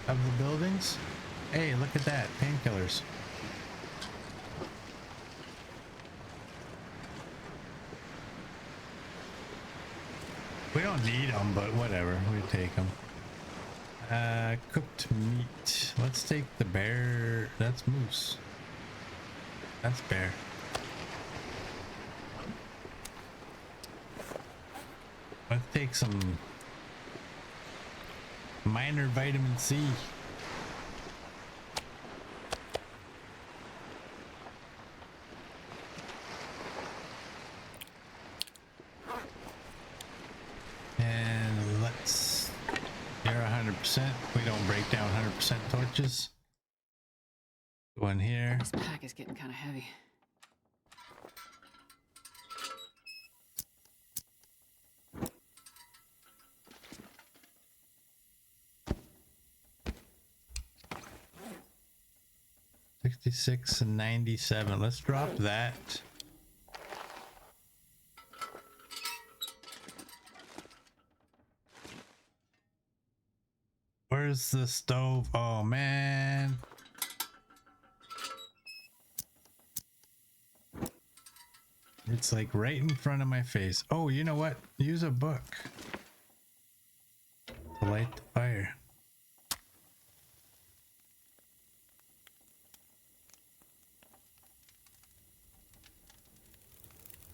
of the buildings? Hey, look at that. Painkillers. We don't need them, but whatever. We take them. Cooked meat. Let's take the bear. That's moose. That's bear. Let's take some minor vitamin C. And let's, you're 100%. We don't break down 100% torches. One here. This pack is getting kind of heavy. 56 and 97. Let's drop that. Where's the stove? Oh man. It's like right in front of my face. Oh, you know what? Use a book to light the fire.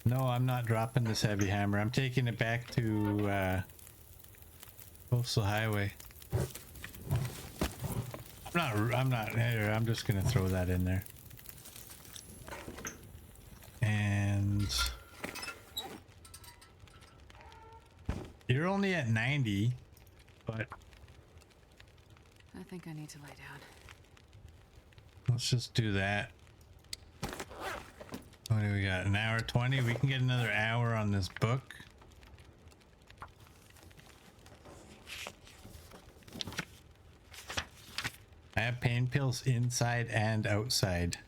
No, I'm not dropping this heavy hammer. I'm taking it back to Coastal Highway. I'm not here. I'm just gonna throw that in there. And you're only at 90, but I think I need to lie down. let's just do that. What do we got? An hour 20? We can get another hour on this book. I have pain pills inside and outside.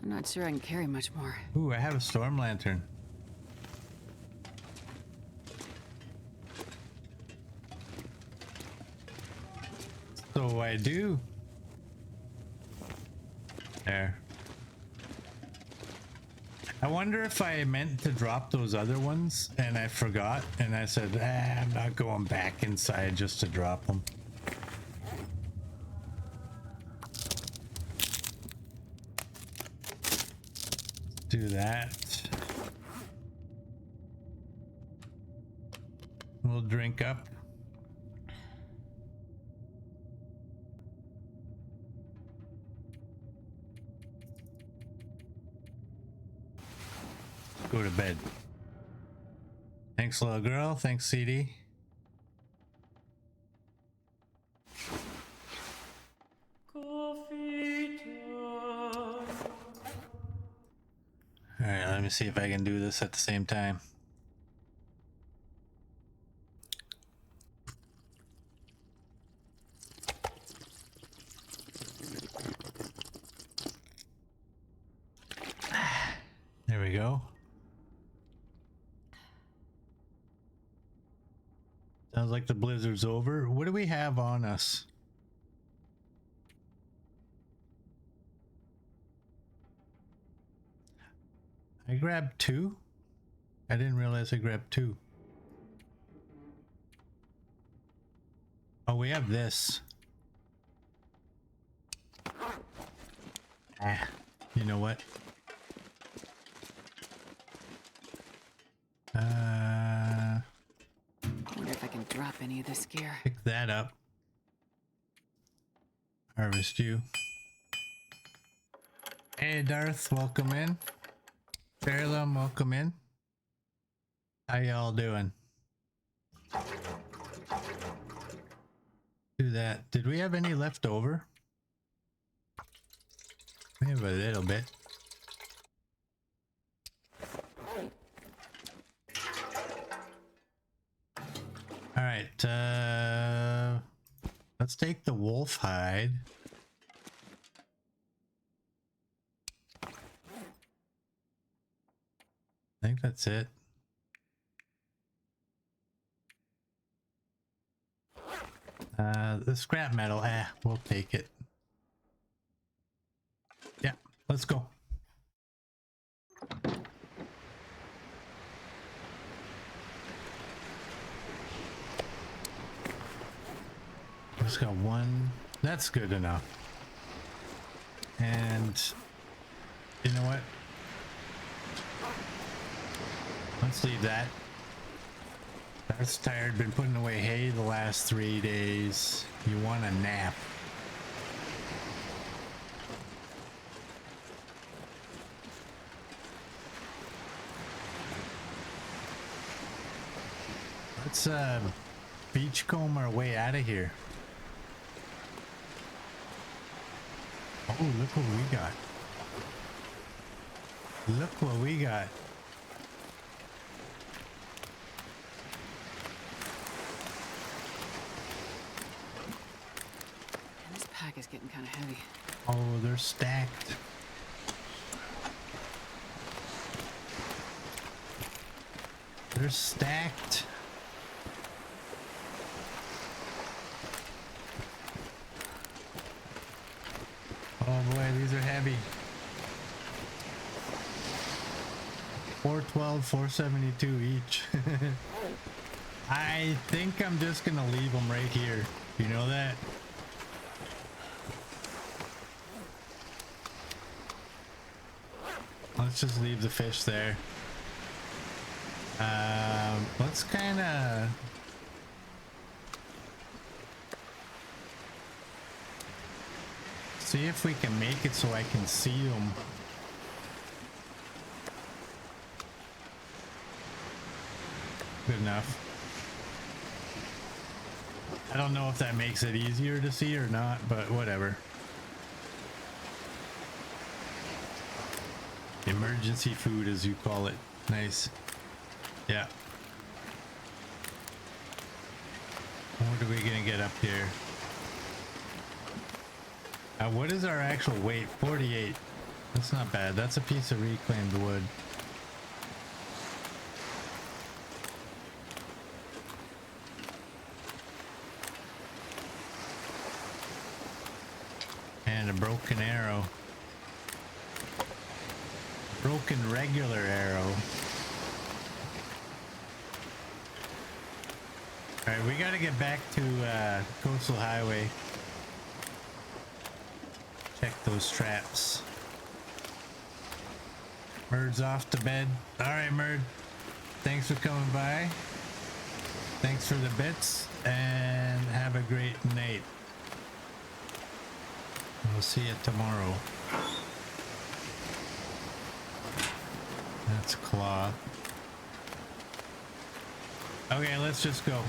I'm not sure I can carry much more. Ooh, I have a storm lantern. So I do. There. I wonder if I meant to drop those other ones and I forgot and I said, I'm not going back inside just to drop them. Do that. We'll drink up. Go to bed. Thanks, little girl. Thanks, CD. Coffee time. All right, let me see if I can do this at the same time. There we go. Sounds like the blizzard's over. What do we have on us? I grabbed 2. I didn't realize I grabbed 2. Oh, we have this. You know what? Wonder if I can drop any of this gear. Pick that up. Harvest you. Hey Darth, welcome in. Fairlum, welcome in. How y'all doing? Do that. Did we have any left over? We have a little bit. All right, let's take the wolf hide. I think that's it. The scrap metal, we'll take it. Yeah, let's go. Just got one. That's good enough. And you know what? Let's leave that. That's tired. Been putting away hay the last 3 days. You want a nap. Let's beachcomb our way out of here. Oh, look what we got. Look what we got. pack is getting kind of heavy. Oh, they're stacked. They're stacked. Oh boy, these are heavy. 412, 472 each. I think I'm just gonna leave them right here. You know that? Let's just leave the fish there. Let's kind of see if we can make it so I can see them. Good enough. I don't know if that makes it easier to see or not, but whatever. Emergency food, as you call it. Nice. Yeah. What are we gonna get up here? What is our actual weight? 48. That's not bad. That's a piece of reclaimed wood. And a broken arrow. Broken regular arrow. Alright, we gotta get back to Coastal Highway. Check those traps. Murd's off to bed. Alright, Murd. Thanks for coming by. Thanks for the bits. And have a great night. We'll see you tomorrow. That's cloth. Okay, let's just go.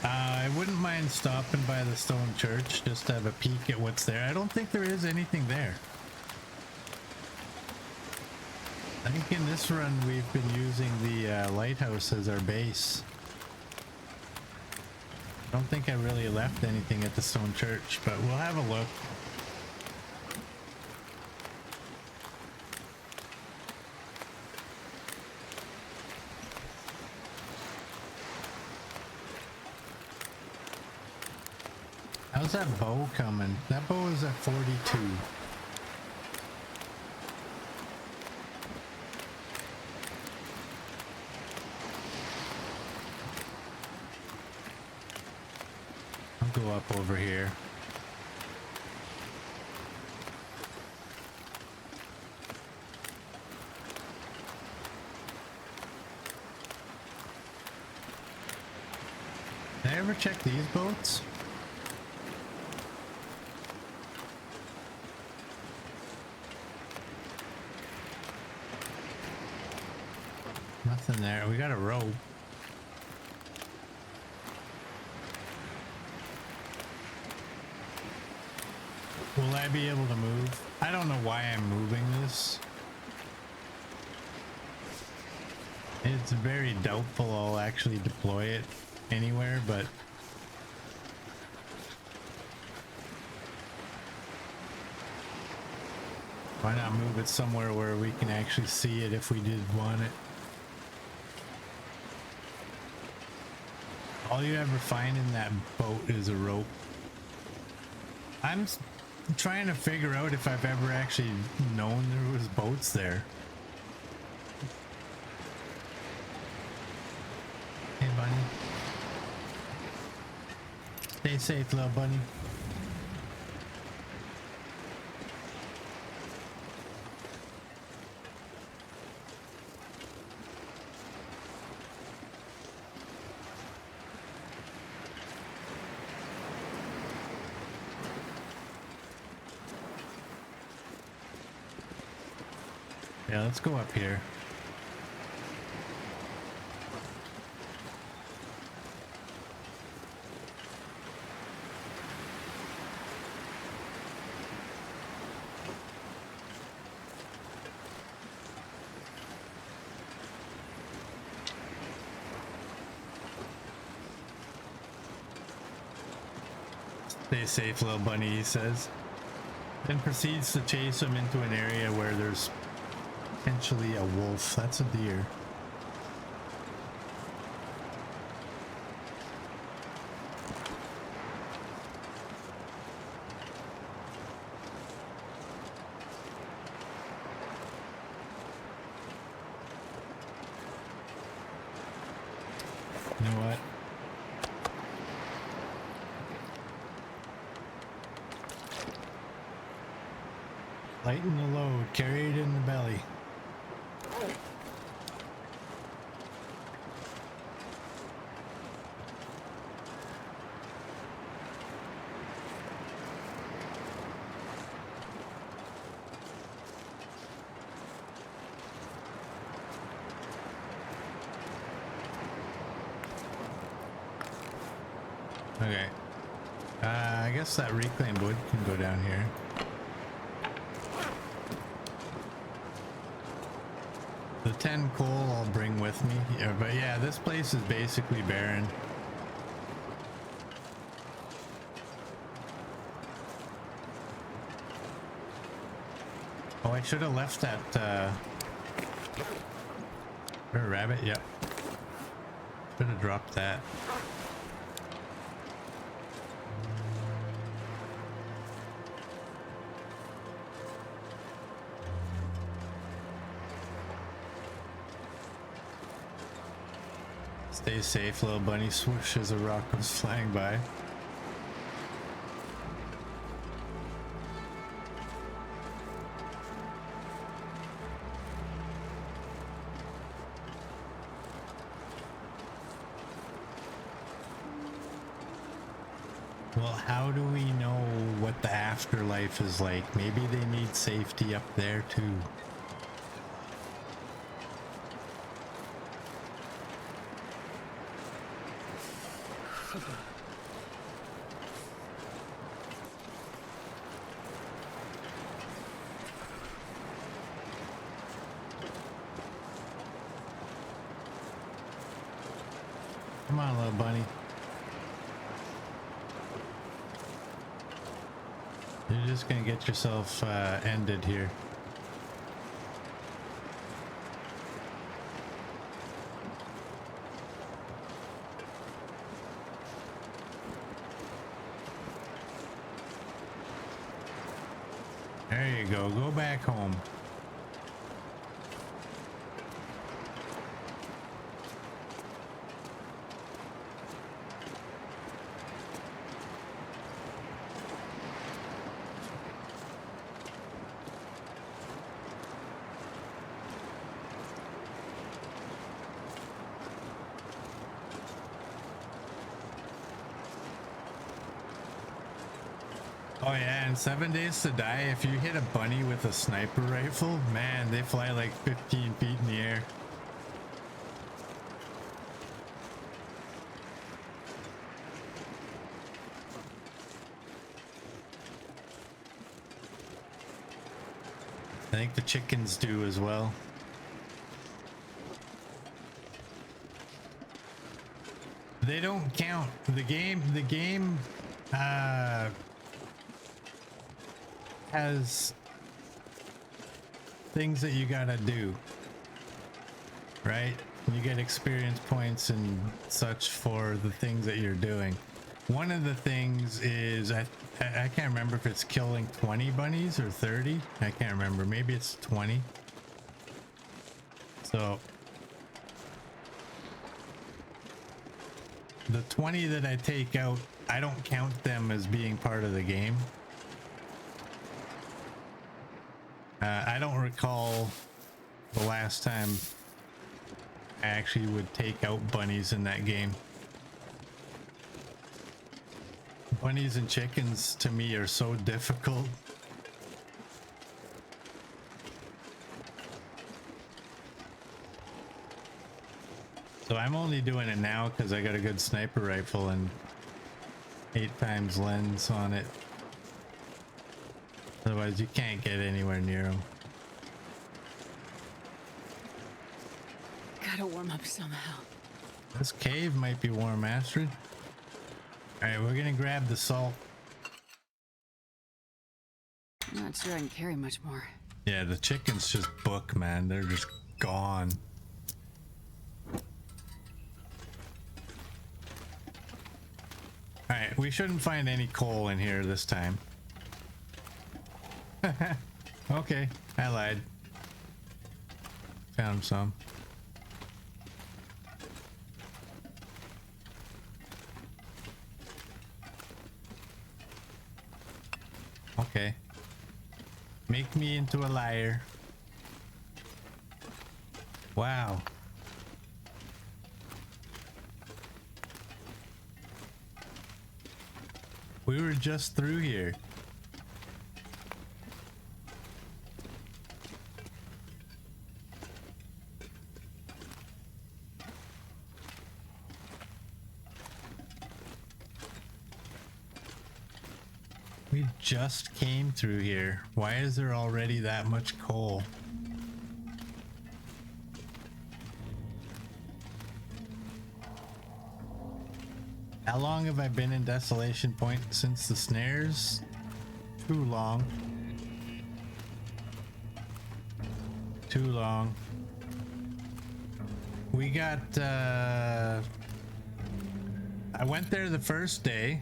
I wouldn't mind stopping by the stone church just to have a peek at what's there. I don't think there is anything there. I think in this run we've been using the lighthouse as our base. I don't think I really left anything at the stone church, but we'll have a look. How's that bow coming? That bow is at 42. I'll go up over here. Did I ever check these boats? Nothing there. We got a rope. Will I be able to move? I don't know why I'm moving this. It's very doubtful I'll actually deploy it anywhere, but why not move it somewhere where we can actually see it if we did want it? All you ever find in that boat is a rope. I'm trying to figure out if I've ever actually known there was boats there. Hey, bunny. Stay safe, little bunny. Yeah, let's go up here. Stay safe, little bunny, he says. Then proceeds to chase him into an area where there's potentially a wolf. That's a deer. You know what? Lighten the load, carry it in the belly. Okay. I guess that reclaimed wood can go down here. The 10 coal I'll bring with me. Yeah, but yeah, this place is basically barren. Oh, I should have left that, a rabbit? Yep. Should have dropped that. Stay safe, little bunny. Swoosh as a rock was flying by. Well, how do we know what the afterlife is like? Maybe they need safety up there too. Come on, little bunny. You're just gonna get yourself ended here. There you go. Go back home. Oh yeah, and 7 Days to Die, if you hit a bunny with a sniper rifle, man, they fly like 15 feet in the air. I think the chickens do as well. They don't count. The game has things that you gotta do, right? You get experience points and such for the things that you're doing. One of the things is I can't remember if it's killing 20 bunnies or 30. I can't remember. Maybe it's 20. So the 20 that I take out, I don't count them as being part of the game. I don't recall the last time I actually would take out bunnies in that game. Bunnies and chickens to me are so difficult. So I'm only doing it now because I got a good sniper rifle and 8x lens on it. Otherwise you can't get anywhere near them. Gotta warm up somehow. This cave might be warm, Astrid. Alright, we're gonna grab the salt. Not sure I can carry much more. Yeah, the chickens just book, man. They're just gone. Alright, we shouldn't find any coal in here this time. Okay, I lied. Found some. Okay. Make me into a liar. Wow. We were just through here. We just came through here. Why is there already that much coal? How long have I been in Desolation Point since the snares? Too long. Too long. We got, I went there the first day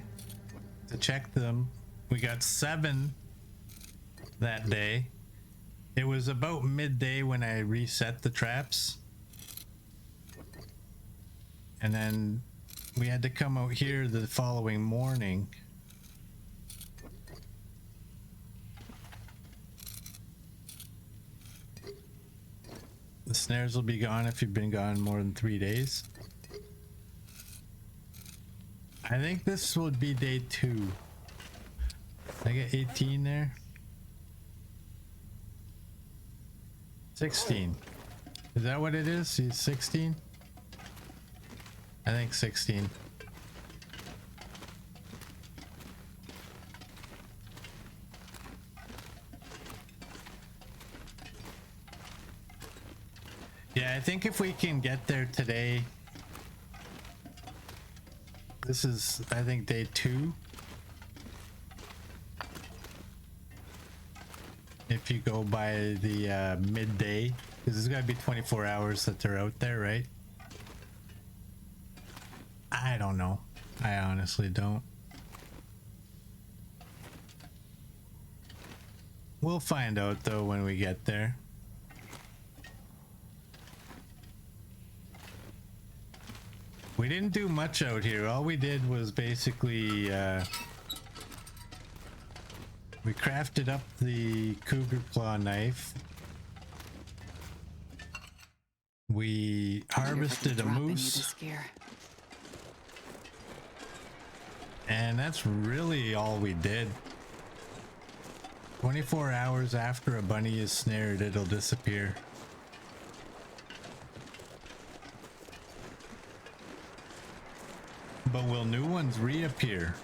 to check them. We got 7 that day. It was about midday when I reset the traps. And then we had to come out here the following morning. The snares will be gone if you've been gone more than 3 days. I think this would be day 2. I get 18 there. 16. Is that what it is? He's 16? I think 16. Yeah, I think if we can get there today. This is, I think, day 2. If you go by the midday, because it's got to be 24 hours that they're out there, right? I don't know. I honestly don't. We'll find out though when we get there. We didn't do much out here. All we did was basically we crafted up the Cougar claw knife. We harvested a moose. And that's really all we did. 24 hours after a bunny is snared, it'll disappear. But will new ones reappear?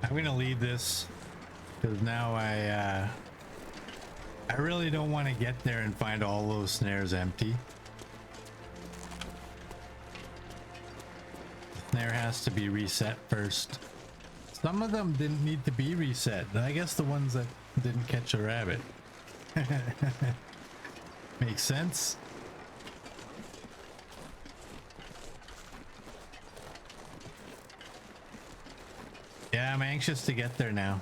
I'm gonna leave this because now I really don't want to get there and find all those snares empty. The snare has to be reset first. Some of them didn't need to be reset. I guess the ones that didn't catch a rabbit. Makes sense. Yeah, I'm anxious to get there now.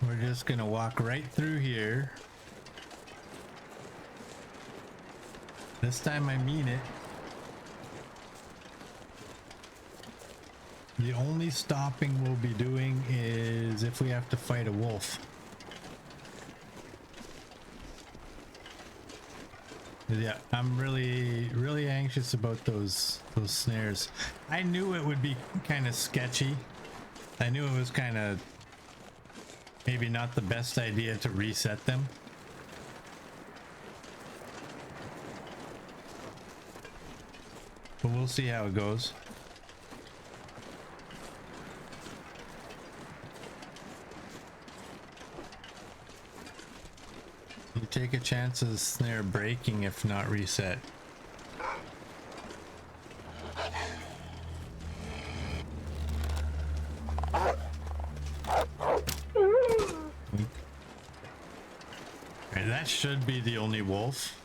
We're just gonna walk right through here. This time I mean it. The only stopping we'll be doing is if we have to fight a wolf. Yeah, I'm really anxious about those snares. I knew it would be kind of sketchy. I knew it was kind of maybe not the best idea to reset them. But we'll see how it goes. take a chance of the snare breaking if not reset. Alright, that should be the only wolf.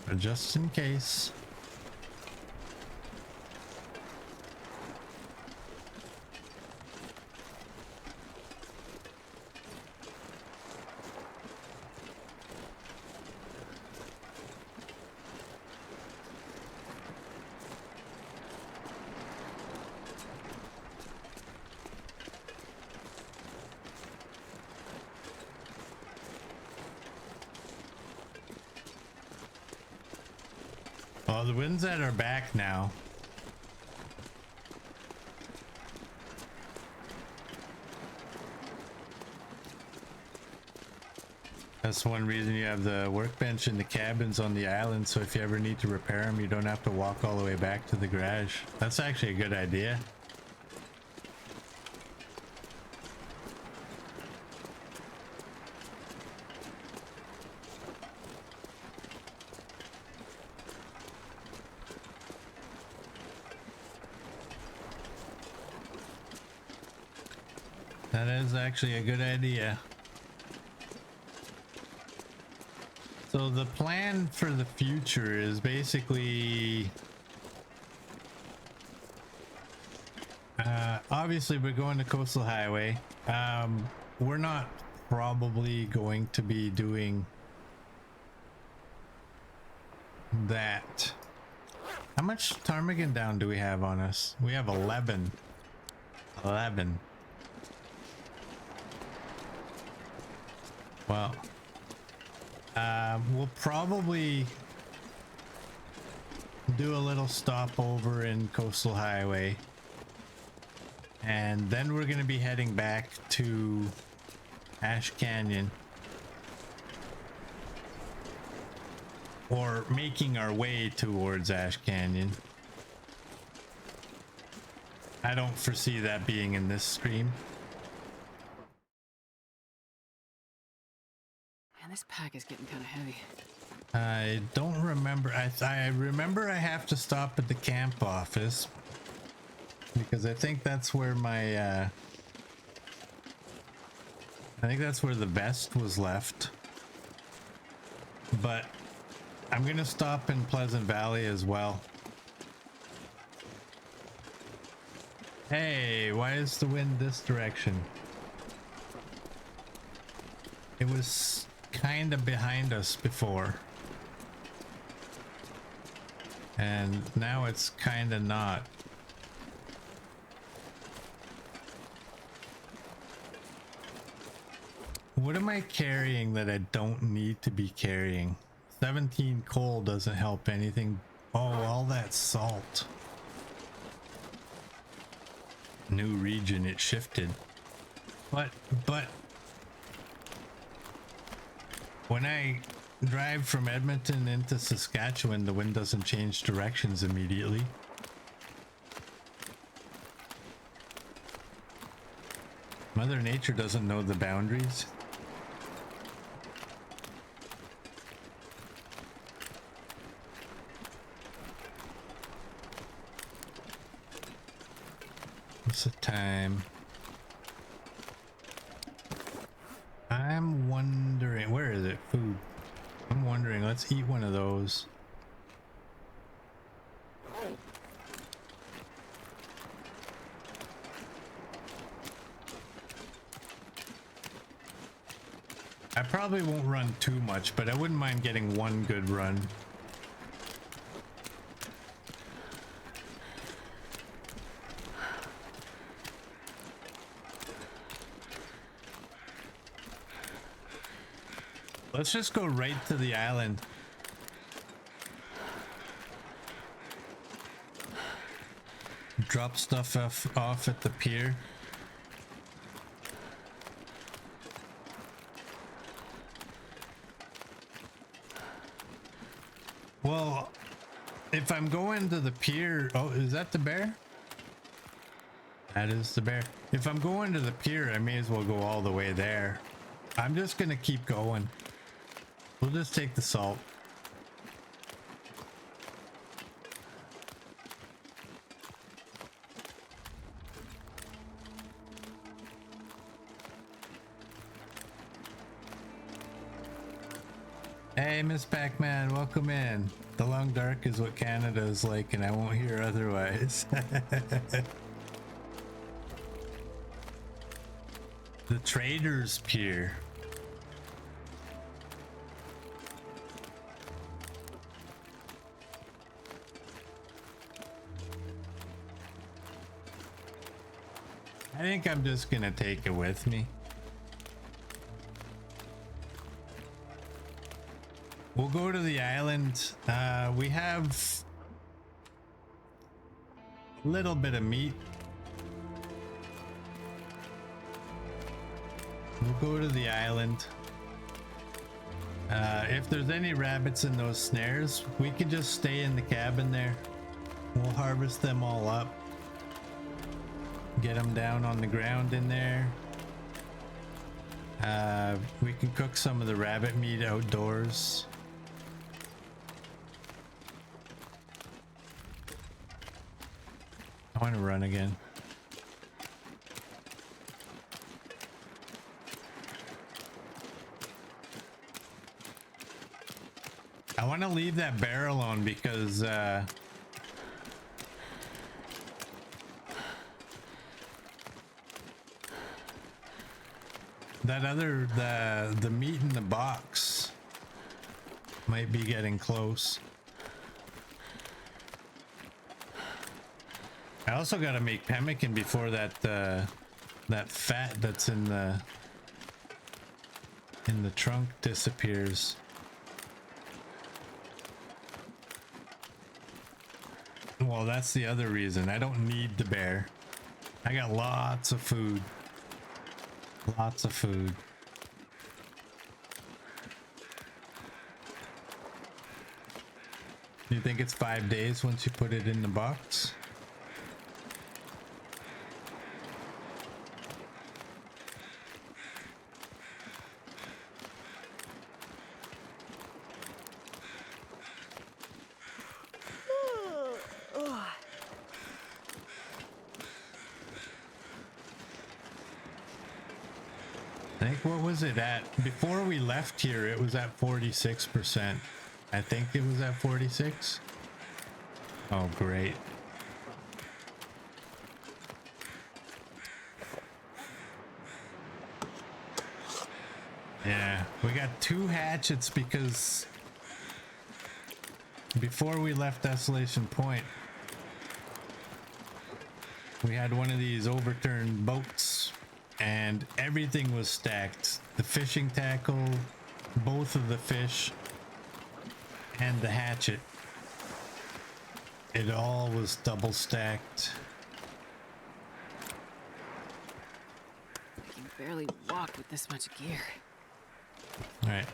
But just in case. Well, the wind's at our back now. That's one reason you have the workbench in the cabins on the island, so if you ever need to repair them, you don't have to walk all the way back to the garage. That's actually a good idea. That is actually a good idea. So the plan for the future is basically obviously we're going to Coastal Highway. We're not probably going to be doing that. How much ptarmigan down do we have on us? We have 11. Well, we'll probably do a little stopover in Coastal Highway, and then we're going to be heading back to Ash Canyon, or making our way towards Ash Canyon. I don't foresee that being in this stream. Man, this pack is getting kind of heavy. I don't remember. I remember I have to stop at the camp office because I think that's where my I think that's where the vest was left. But I'm gonna stop in Pleasant Valley as well. Hey, why is the wind this direction? It was kind of behind us before, and now it's kind of not. What am I carrying that I don't need to be carrying? 17 coal doesn't help anything. Oh, all that salt. New region, it shifted. But when I drive from Edmonton into Saskatchewan, the wind doesn't change directions immediately. Mother Nature doesn't know the boundaries. What's the time? I'm wondering, where is it? Food. I'm wondering, let's eat one of those. I probably won't run too much, but I wouldn't mind getting one good run. Let's just go right to the island. Drop stuff off at the pier. Well, if I'm going to the pier... Oh, is that the bear? That is the bear. If I'm going to the pier, I may as well go all the way there. I'm just gonna keep going. We'll just take the salt. Hey, Miss Pac-Man, welcome in. The long dark is what Canada is like, and I won't hear otherwise. The Traders Pier. I think I'm just gonna take it with me. We'll go to the island. We have a little bit of meat. We'll go to the island. If there's any rabbits in those snares, we can just stay in the cabin there. We'll harvest them all up. Get them down on the ground in there. We can cook some of the rabbit meat outdoors. I want to run again. I want to leave that bear alone because that other the meat in the box might be getting close. I also got to make pemmican before that that fat that's in the trunk disappears. Well, that's the other reason. I don't need the bear. I got lots of food. Lots of food. Do you think it's 5 days once you put it in the box? What was it at? Before we left here, it was at 46%. I think it was at 46. Oh, great. Yeah, we got 2 hatchets because before we left Desolation Point, we had one of these overturned boats. And everything was stacked. The fishing tackle, both of the fish, and the hatchet. It all was double stacked. I can barely walk with this much gear. All right.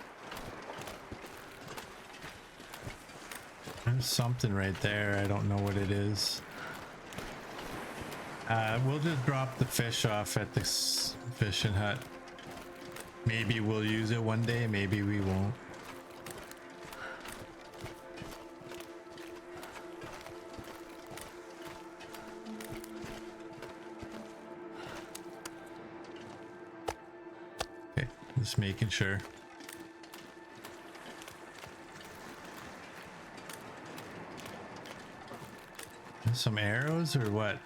There's something right there. I don't know what it is. We'll just drop the fish off at this fishing hut. Maybe we'll use it one day, maybe we won't. Okay, just making sure. Some arrows or what?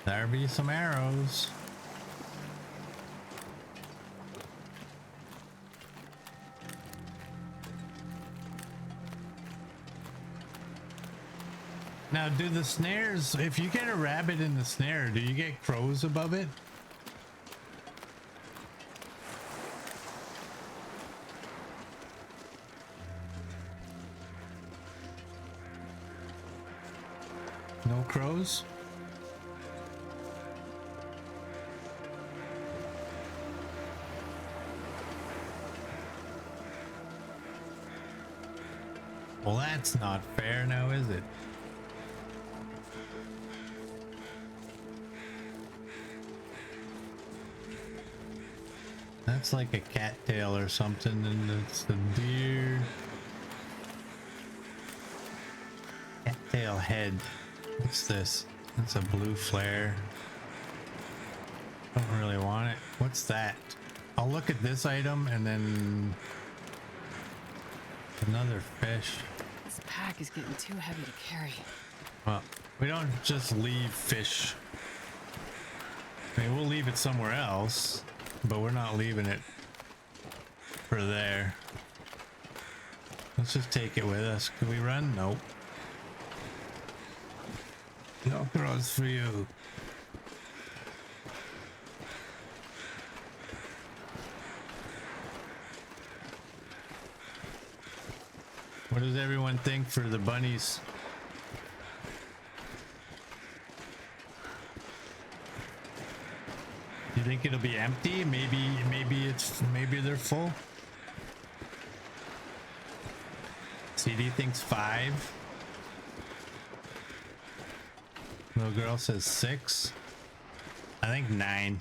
There be some arrows. Now, do the snares, if you get a rabbit in the snare, do you get crows above it? No crows? Well, that's not fair now, is it? That's like a cattail or something, and it's the deer. Cattail head. What's this? That's a blue flare. Don't really want it. What's that? I'll look at this item and then another fish. This pack is getting too heavy to carry. Well, we don't just leave fish. I mean, we'll leave it somewhere else, but we're not leaving it for there. Let's just take it with us. Can we run? Nope. No cross for you. What does everyone think for the bunnies? You think it'll be empty? Maybe they're full. CD thinks 5. Little girl says 6. I think 9.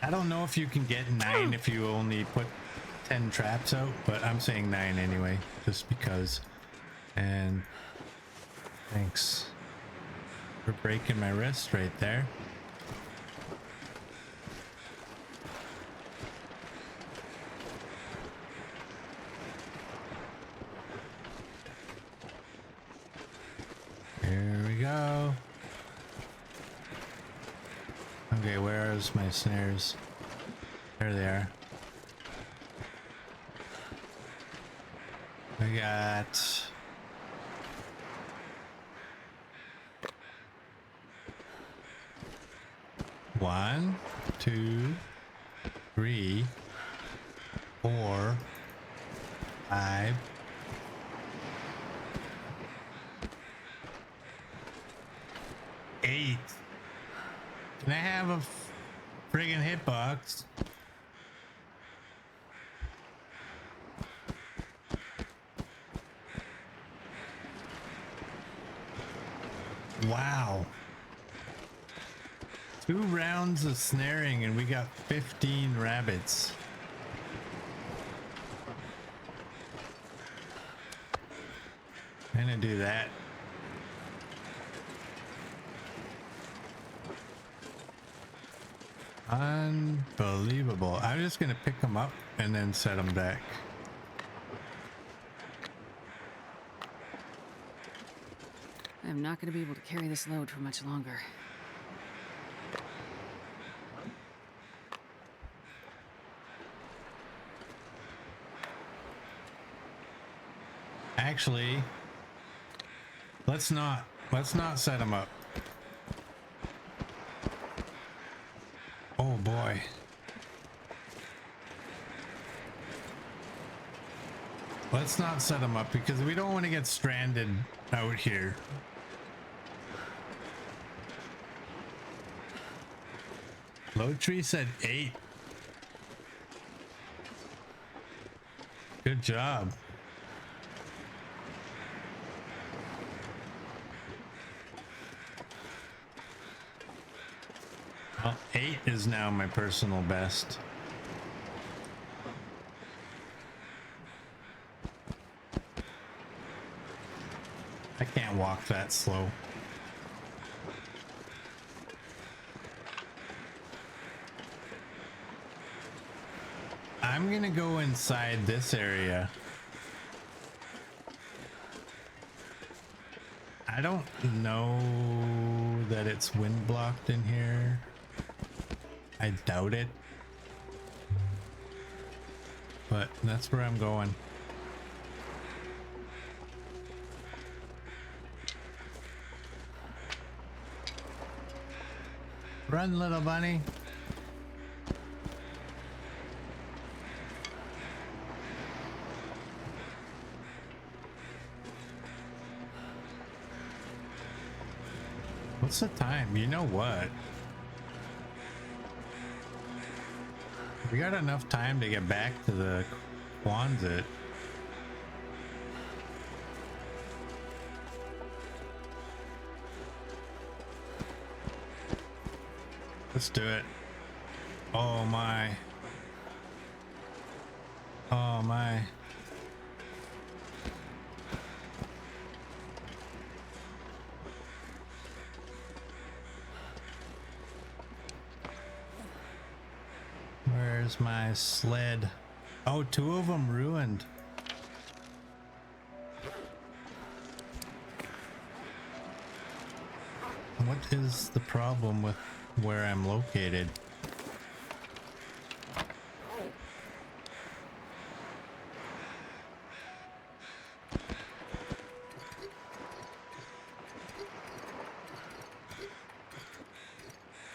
I don't know if you can get 9 if you only put 10 traps out, but I'm saying 9 anyway, just because. And thanks for breaking my wrist right there. Here we go. Okay, where is my snares? There they are. We got one, 2, 3, 4, 5. 8. Can I have a friggin' hitbox? Wow. 2 rounds of snaring and we got 15 rabbits. I'm gonna do that. Unbelievable. I'm just gonna pick them up and then set them back. I'm not going to be able to carry this load for much longer. Actually, let's not set them up. Oh boy. Let's not set them up because we don't want to get stranded out here. Load tree said 8. Good job. Well, 8 is now my personal best. I can't walk that slow. I'm gonna go inside this area. I don't know that it's wind blocked in here. I doubt it. But that's where I'm going. Run, little bunny. What's the time? You know what? We got enough time to get back to the Quonset. Let's do it. Oh my. Oh my. Where's my sled? Oh, two of them ruined. What is the problem with where I'm located?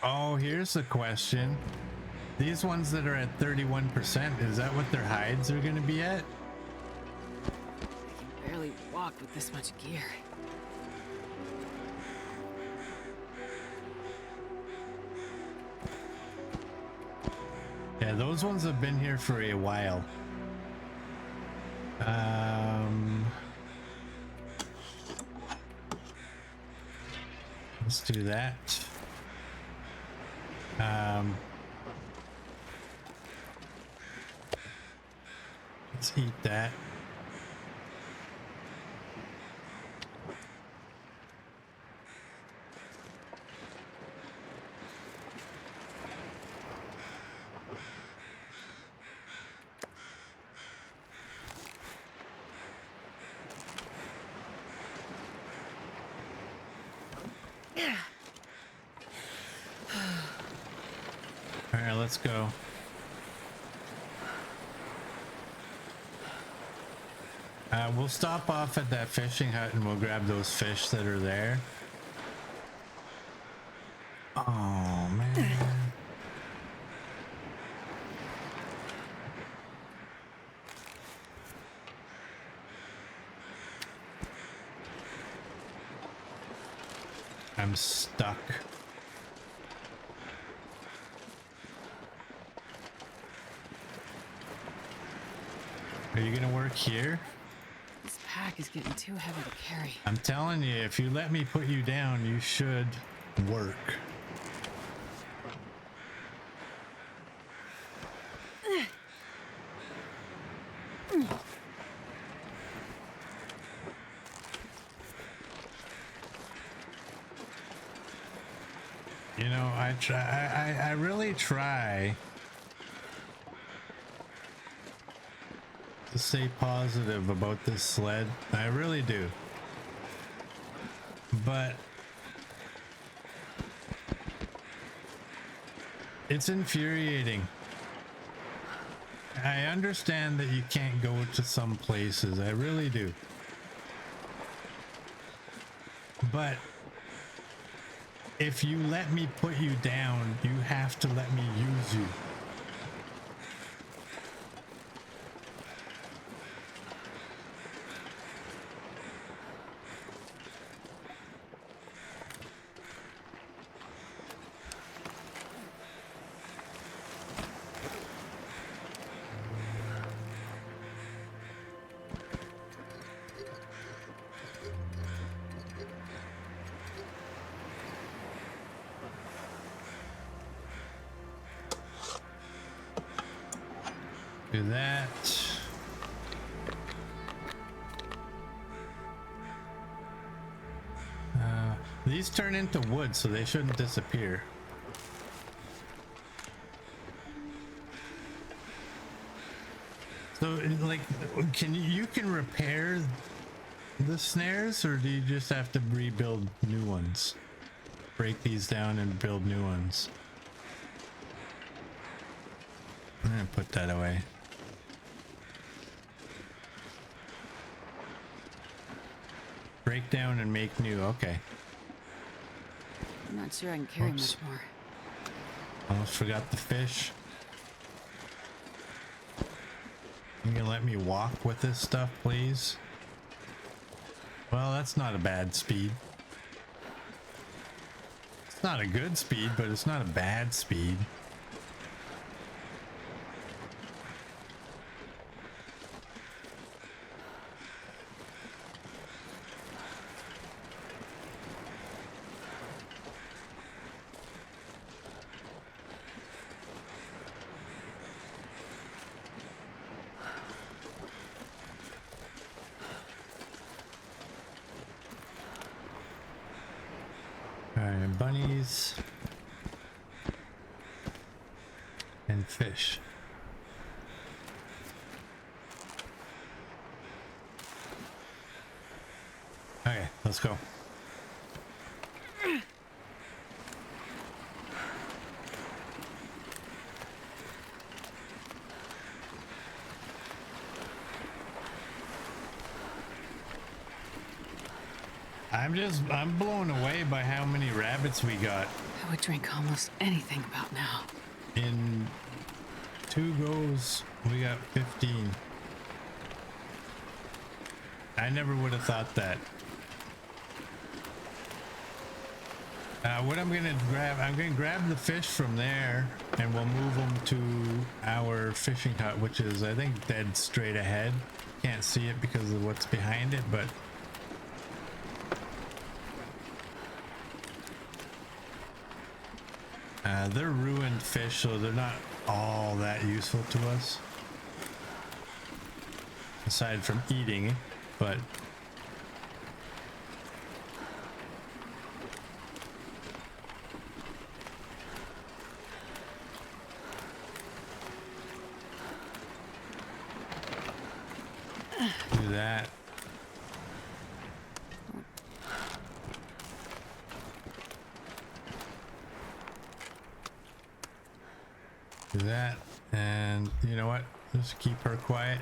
Oh, here's a question. These ones that are at 31%, is that what their hides are going to be at? I can barely walk with this much gear. Yeah, those ones have been here for a while. Let's do that. Let's eat that. All right, let's go. We'll stop off at that fishing hut and we'll grab those fish that are there. Oh, man. I'm stuck. Are you gonna work here? This pack is getting too heavy to carry. I'm telling you, if you let me put you down, you should work. You know, I really try to stay positive about this sled. I really do. But it's infuriating. I understand that you can't go to some places. I really do. But if you let me put you down, you have to let me use you. Do that. These turn into wood, so they shouldn't disappear. So, like, you can repair the snares, or do you just have to rebuild new ones? Break these down and build new ones. I'm gonna put that away. Break down and make new. Okay. I'm not sure I can carry Oops. much more. Almost forgot the fish. You gonna let me walk with this stuff, please? Well, that's not a bad speed. It's not a good speed, but it's not a bad speed. Alright, bunnies. And fish. Okay, let's go. I'm blown away by how many rabbits we got. I would drink almost anything about now. In 2 goes, we got 15. I never would have thought that. What I'm gonna grab the fish from there, and we'll move them to our fishing hut, which is, I think, dead straight ahead. Can't see it because of what's behind it, but they're ruined fish, so they're not all that useful to us, aside from eating, but do that. Do that, and you know what? Just keep her quiet.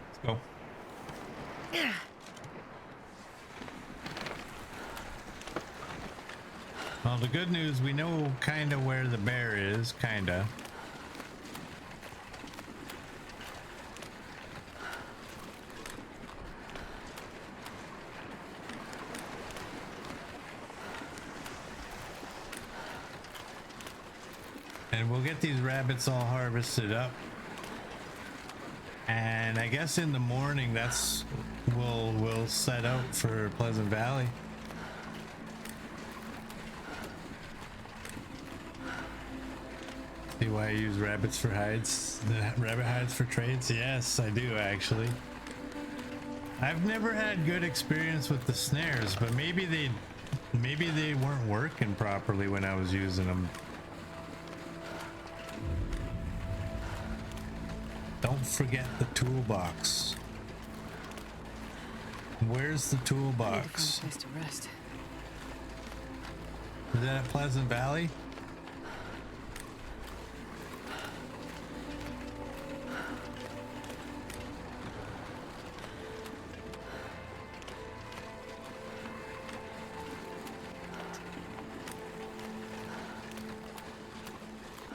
Let's go. Well, the good news, we know kind of where the bear is, kind of. And we'll get these rabbits all harvested up. And I guess in the morning, we'll set out for Pleasant Valley. See why I use rabbits for hides? The rabbit hides for trades? Yes, I do actually. I've never had good experience with the snares, but maybe they weren't working properly when I was using them. Don't forget the toolbox. Where's the toolbox? Place to rest. Is that at Pleasant Valley?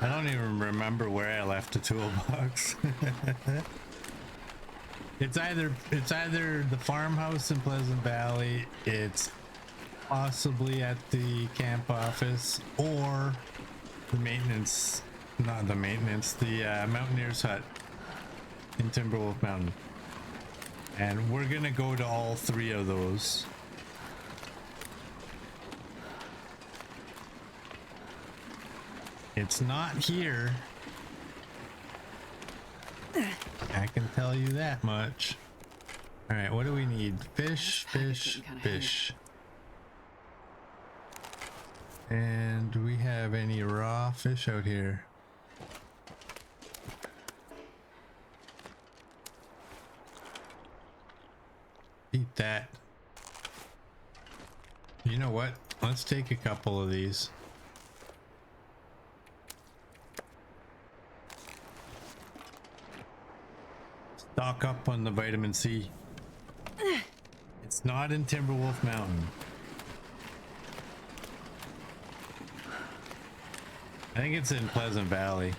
I don't even remember where I left the toolbox. It's either the farmhouse in Pleasant Valley, it's possibly at the camp office, or the maintenance, not the maintenance, the mountaineer's hut in Timberwolf Mountain. And we're gonna go to all 3 of those. It's not here. I can tell you that much. All right, what do we need? Fish, fish, fish. And do we have any raw fish out here? Eat that. You know what? Let's take a couple of these. Stock up on the vitamin C. It's not in Timberwolf Mountain. I think it's in Pleasant Valley.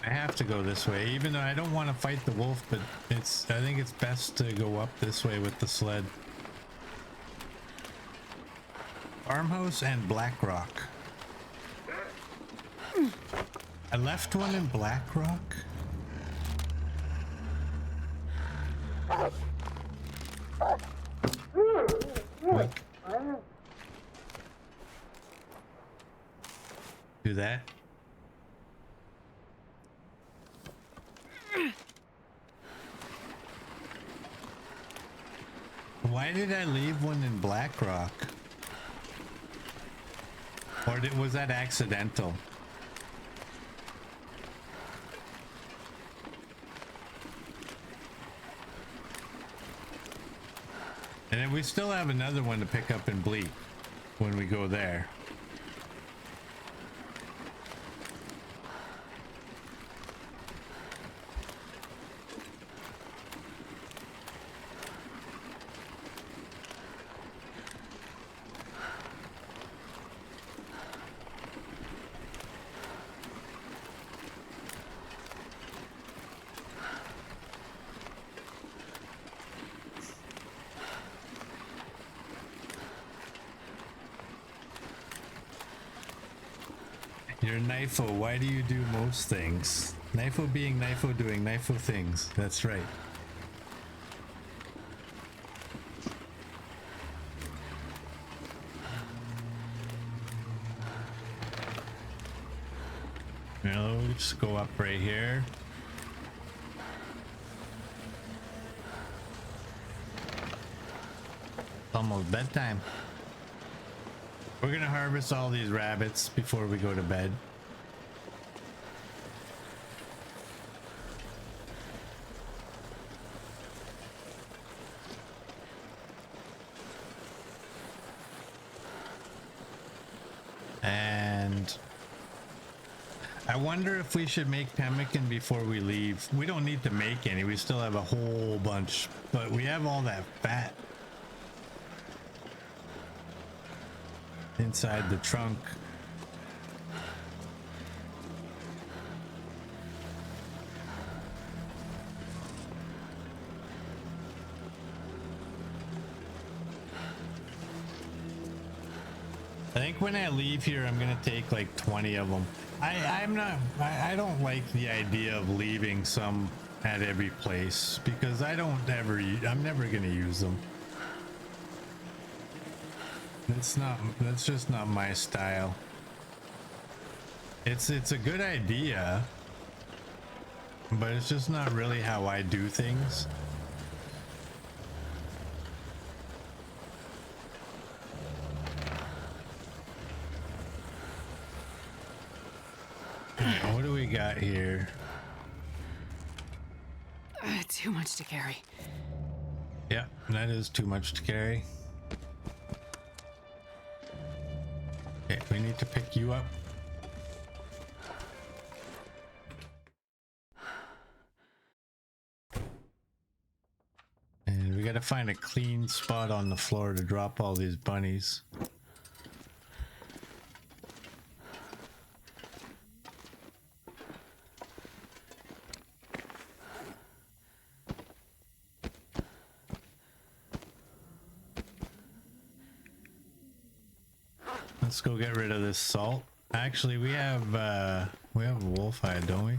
I have to go this way, even though I don't want to fight the wolf, but I think it's best to go up this way with the sled. Farmhouse and Black Rock. I left one in Black Rock. Wait. Do that. Why did I leave one in Blackrock? Or was that accidental? And then we still have another one to pick up in Bleak when we go there. You're Knifo. Why do you do most things? Knifo being Knifo doing Knifo things. That's right. Now we'll just go up right here. It's almost bedtime. We're gonna harvest all these rabbits before we go to bed. And I wonder if we should make pemmican before we leave. We don't need to make any. We still have a whole bunch, but we have all that fat inside the trunk. I think when I leave here, I'm gonna take like 20 of them. I don't like the idea of leaving some at every place because I'm never gonna use them. That's just not my style. It's a good idea, but it's just not really how I do things. What do we got here? Too much to carry. Yeah, that is too much to carry. Okay, we need to pick you up. And we gotta find a clean spot on the floor to drop all these bunnies. Let's go get rid of this salt. Actually, we have wolf hide, don't we?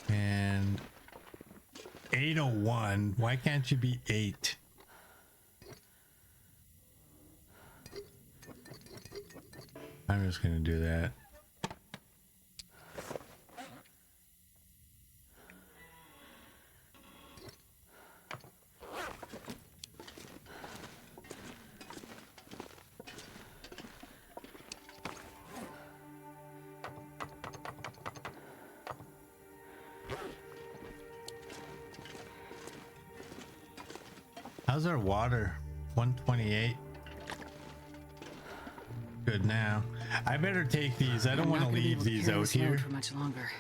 And 801. Why can't you be 8? I'm just gonna do that. How's our water? 128. Good now. I better take these. I don't want to leave these out here for much longer.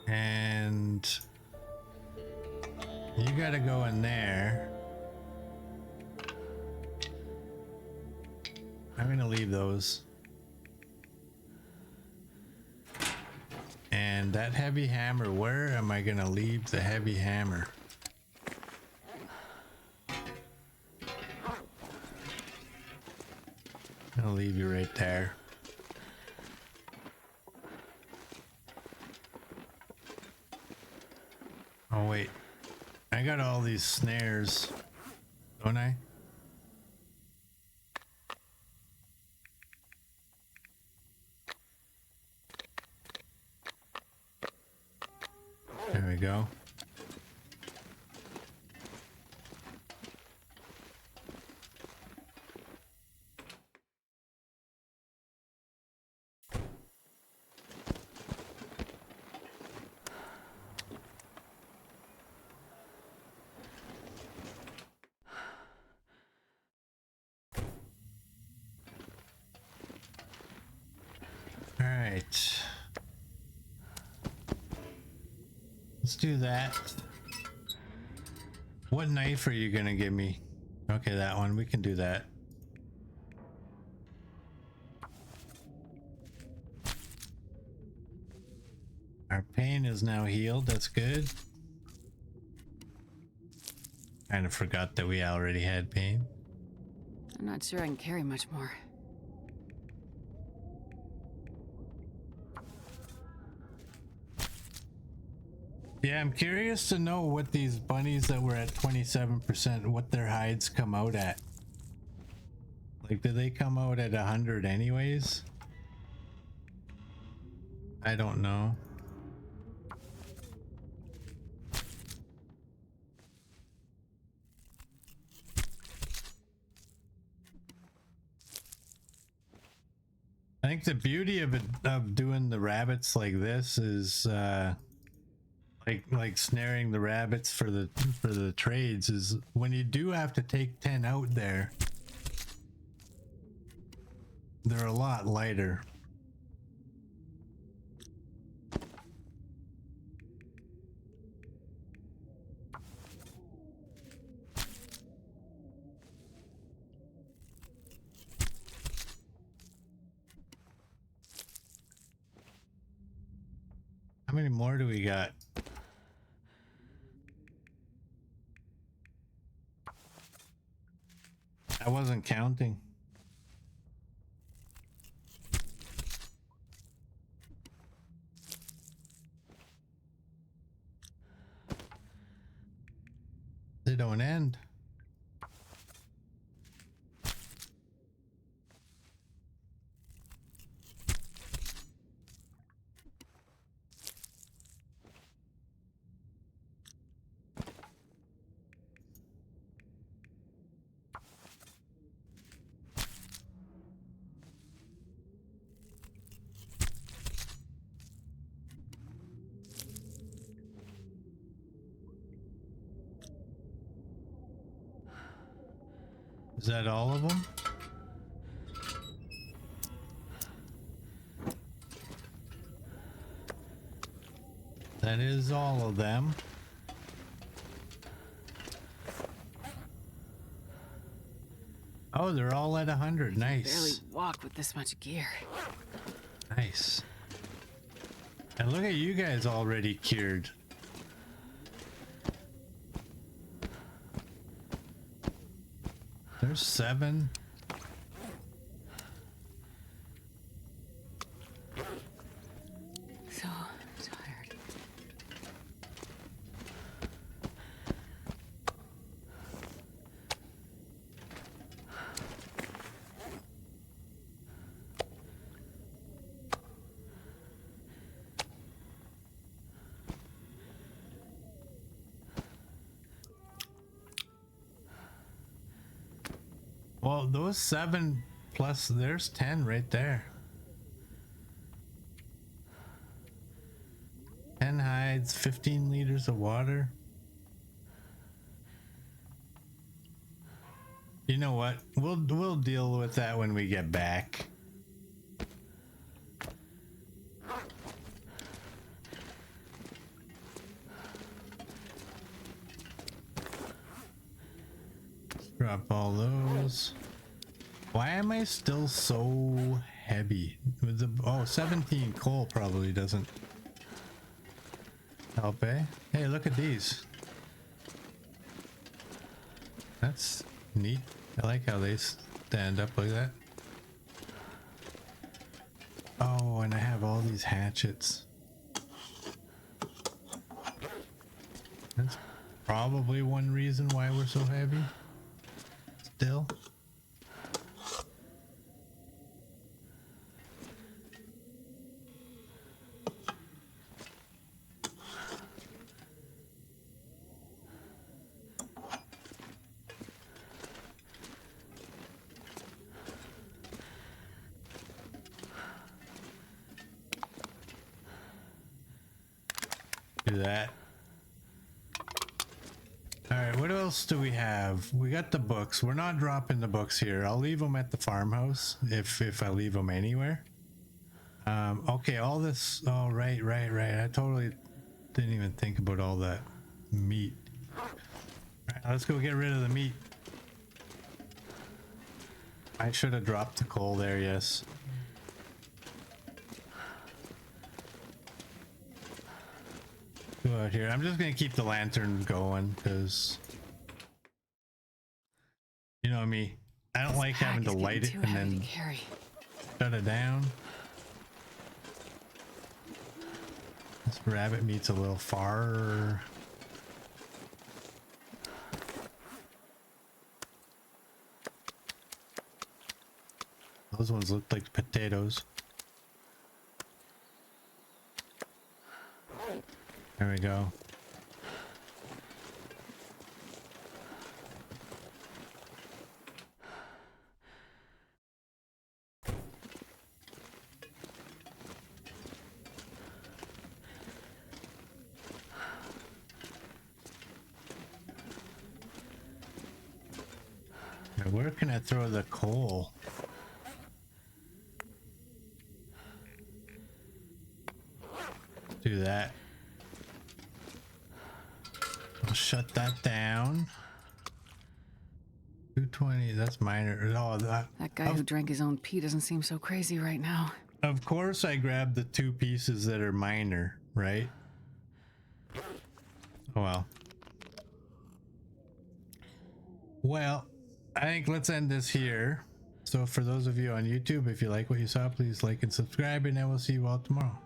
And you gotta go in there. I'm gonna leave those. And that heavy hammer, where am I gonna leave the heavy hammer? I'll leave you right there. Oh wait, I got all these snares, don't I? we go. All right. Let's do that. What knife are you gonna give me? Okay, that one. We can do that. Our pain is now healed. That's good. Kind of forgot that we already had pain. I'm not sure I can carry much more. Yeah, I'm curious to know what these bunnies that were at 27%, what their hides come out at. Like, do they come out at 100 anyways? I don't know. I think the beauty of it, of doing the rabbits like this is like snaring the rabbits for the trades is when you do have to take 10 out there, they're a lot lighter. How many more do we got? I wasn't counting. They don't end. Is that all of them? That is all of them. Oh, they're all at 100. Barely Nice. walk with this much gear. Nice. And look at you guys already cured. There's 7. So tired. Well, those 7 plus there's 10 right there. 10 hides, 15 liters of water. You know what? We'll deal with that when we get back. Drop all those. Why am I still so heavy? With the 17 coal probably doesn't help, eh? Hey, look at these. That's neat. I like how they stand up like that. Oh, and I have all these hatchets. That's probably one reason why we're so heavy. Still. Do that. Alright, what else do we have? We got the books. We're not dropping the books here. I'll leave them at the farmhouse if I leave them anywhere. Okay, all this. Oh, right. I totally didn't even think about all that meat. Alright, let's go get rid of the meat. I should have dropped the coal there, yes. Go out here. I'm just gonna keep the lantern going because you know me. I don't like having to light it and then shut it down. This rabbit meat's a little far. Those ones look like potatoes. There we go. Now, where can I throw the coal? Do that. I'll shut that down. 220, that's minor. Oh, that That guy who drank his own pee doesn't seem so crazy right now. of course I grabbed the 2 pieces that are minor, right? Oh well. Well, I think let's end this here. So for those of you on YouTube, if you like what you saw, please like and subscribe, and I will see you all tomorrow.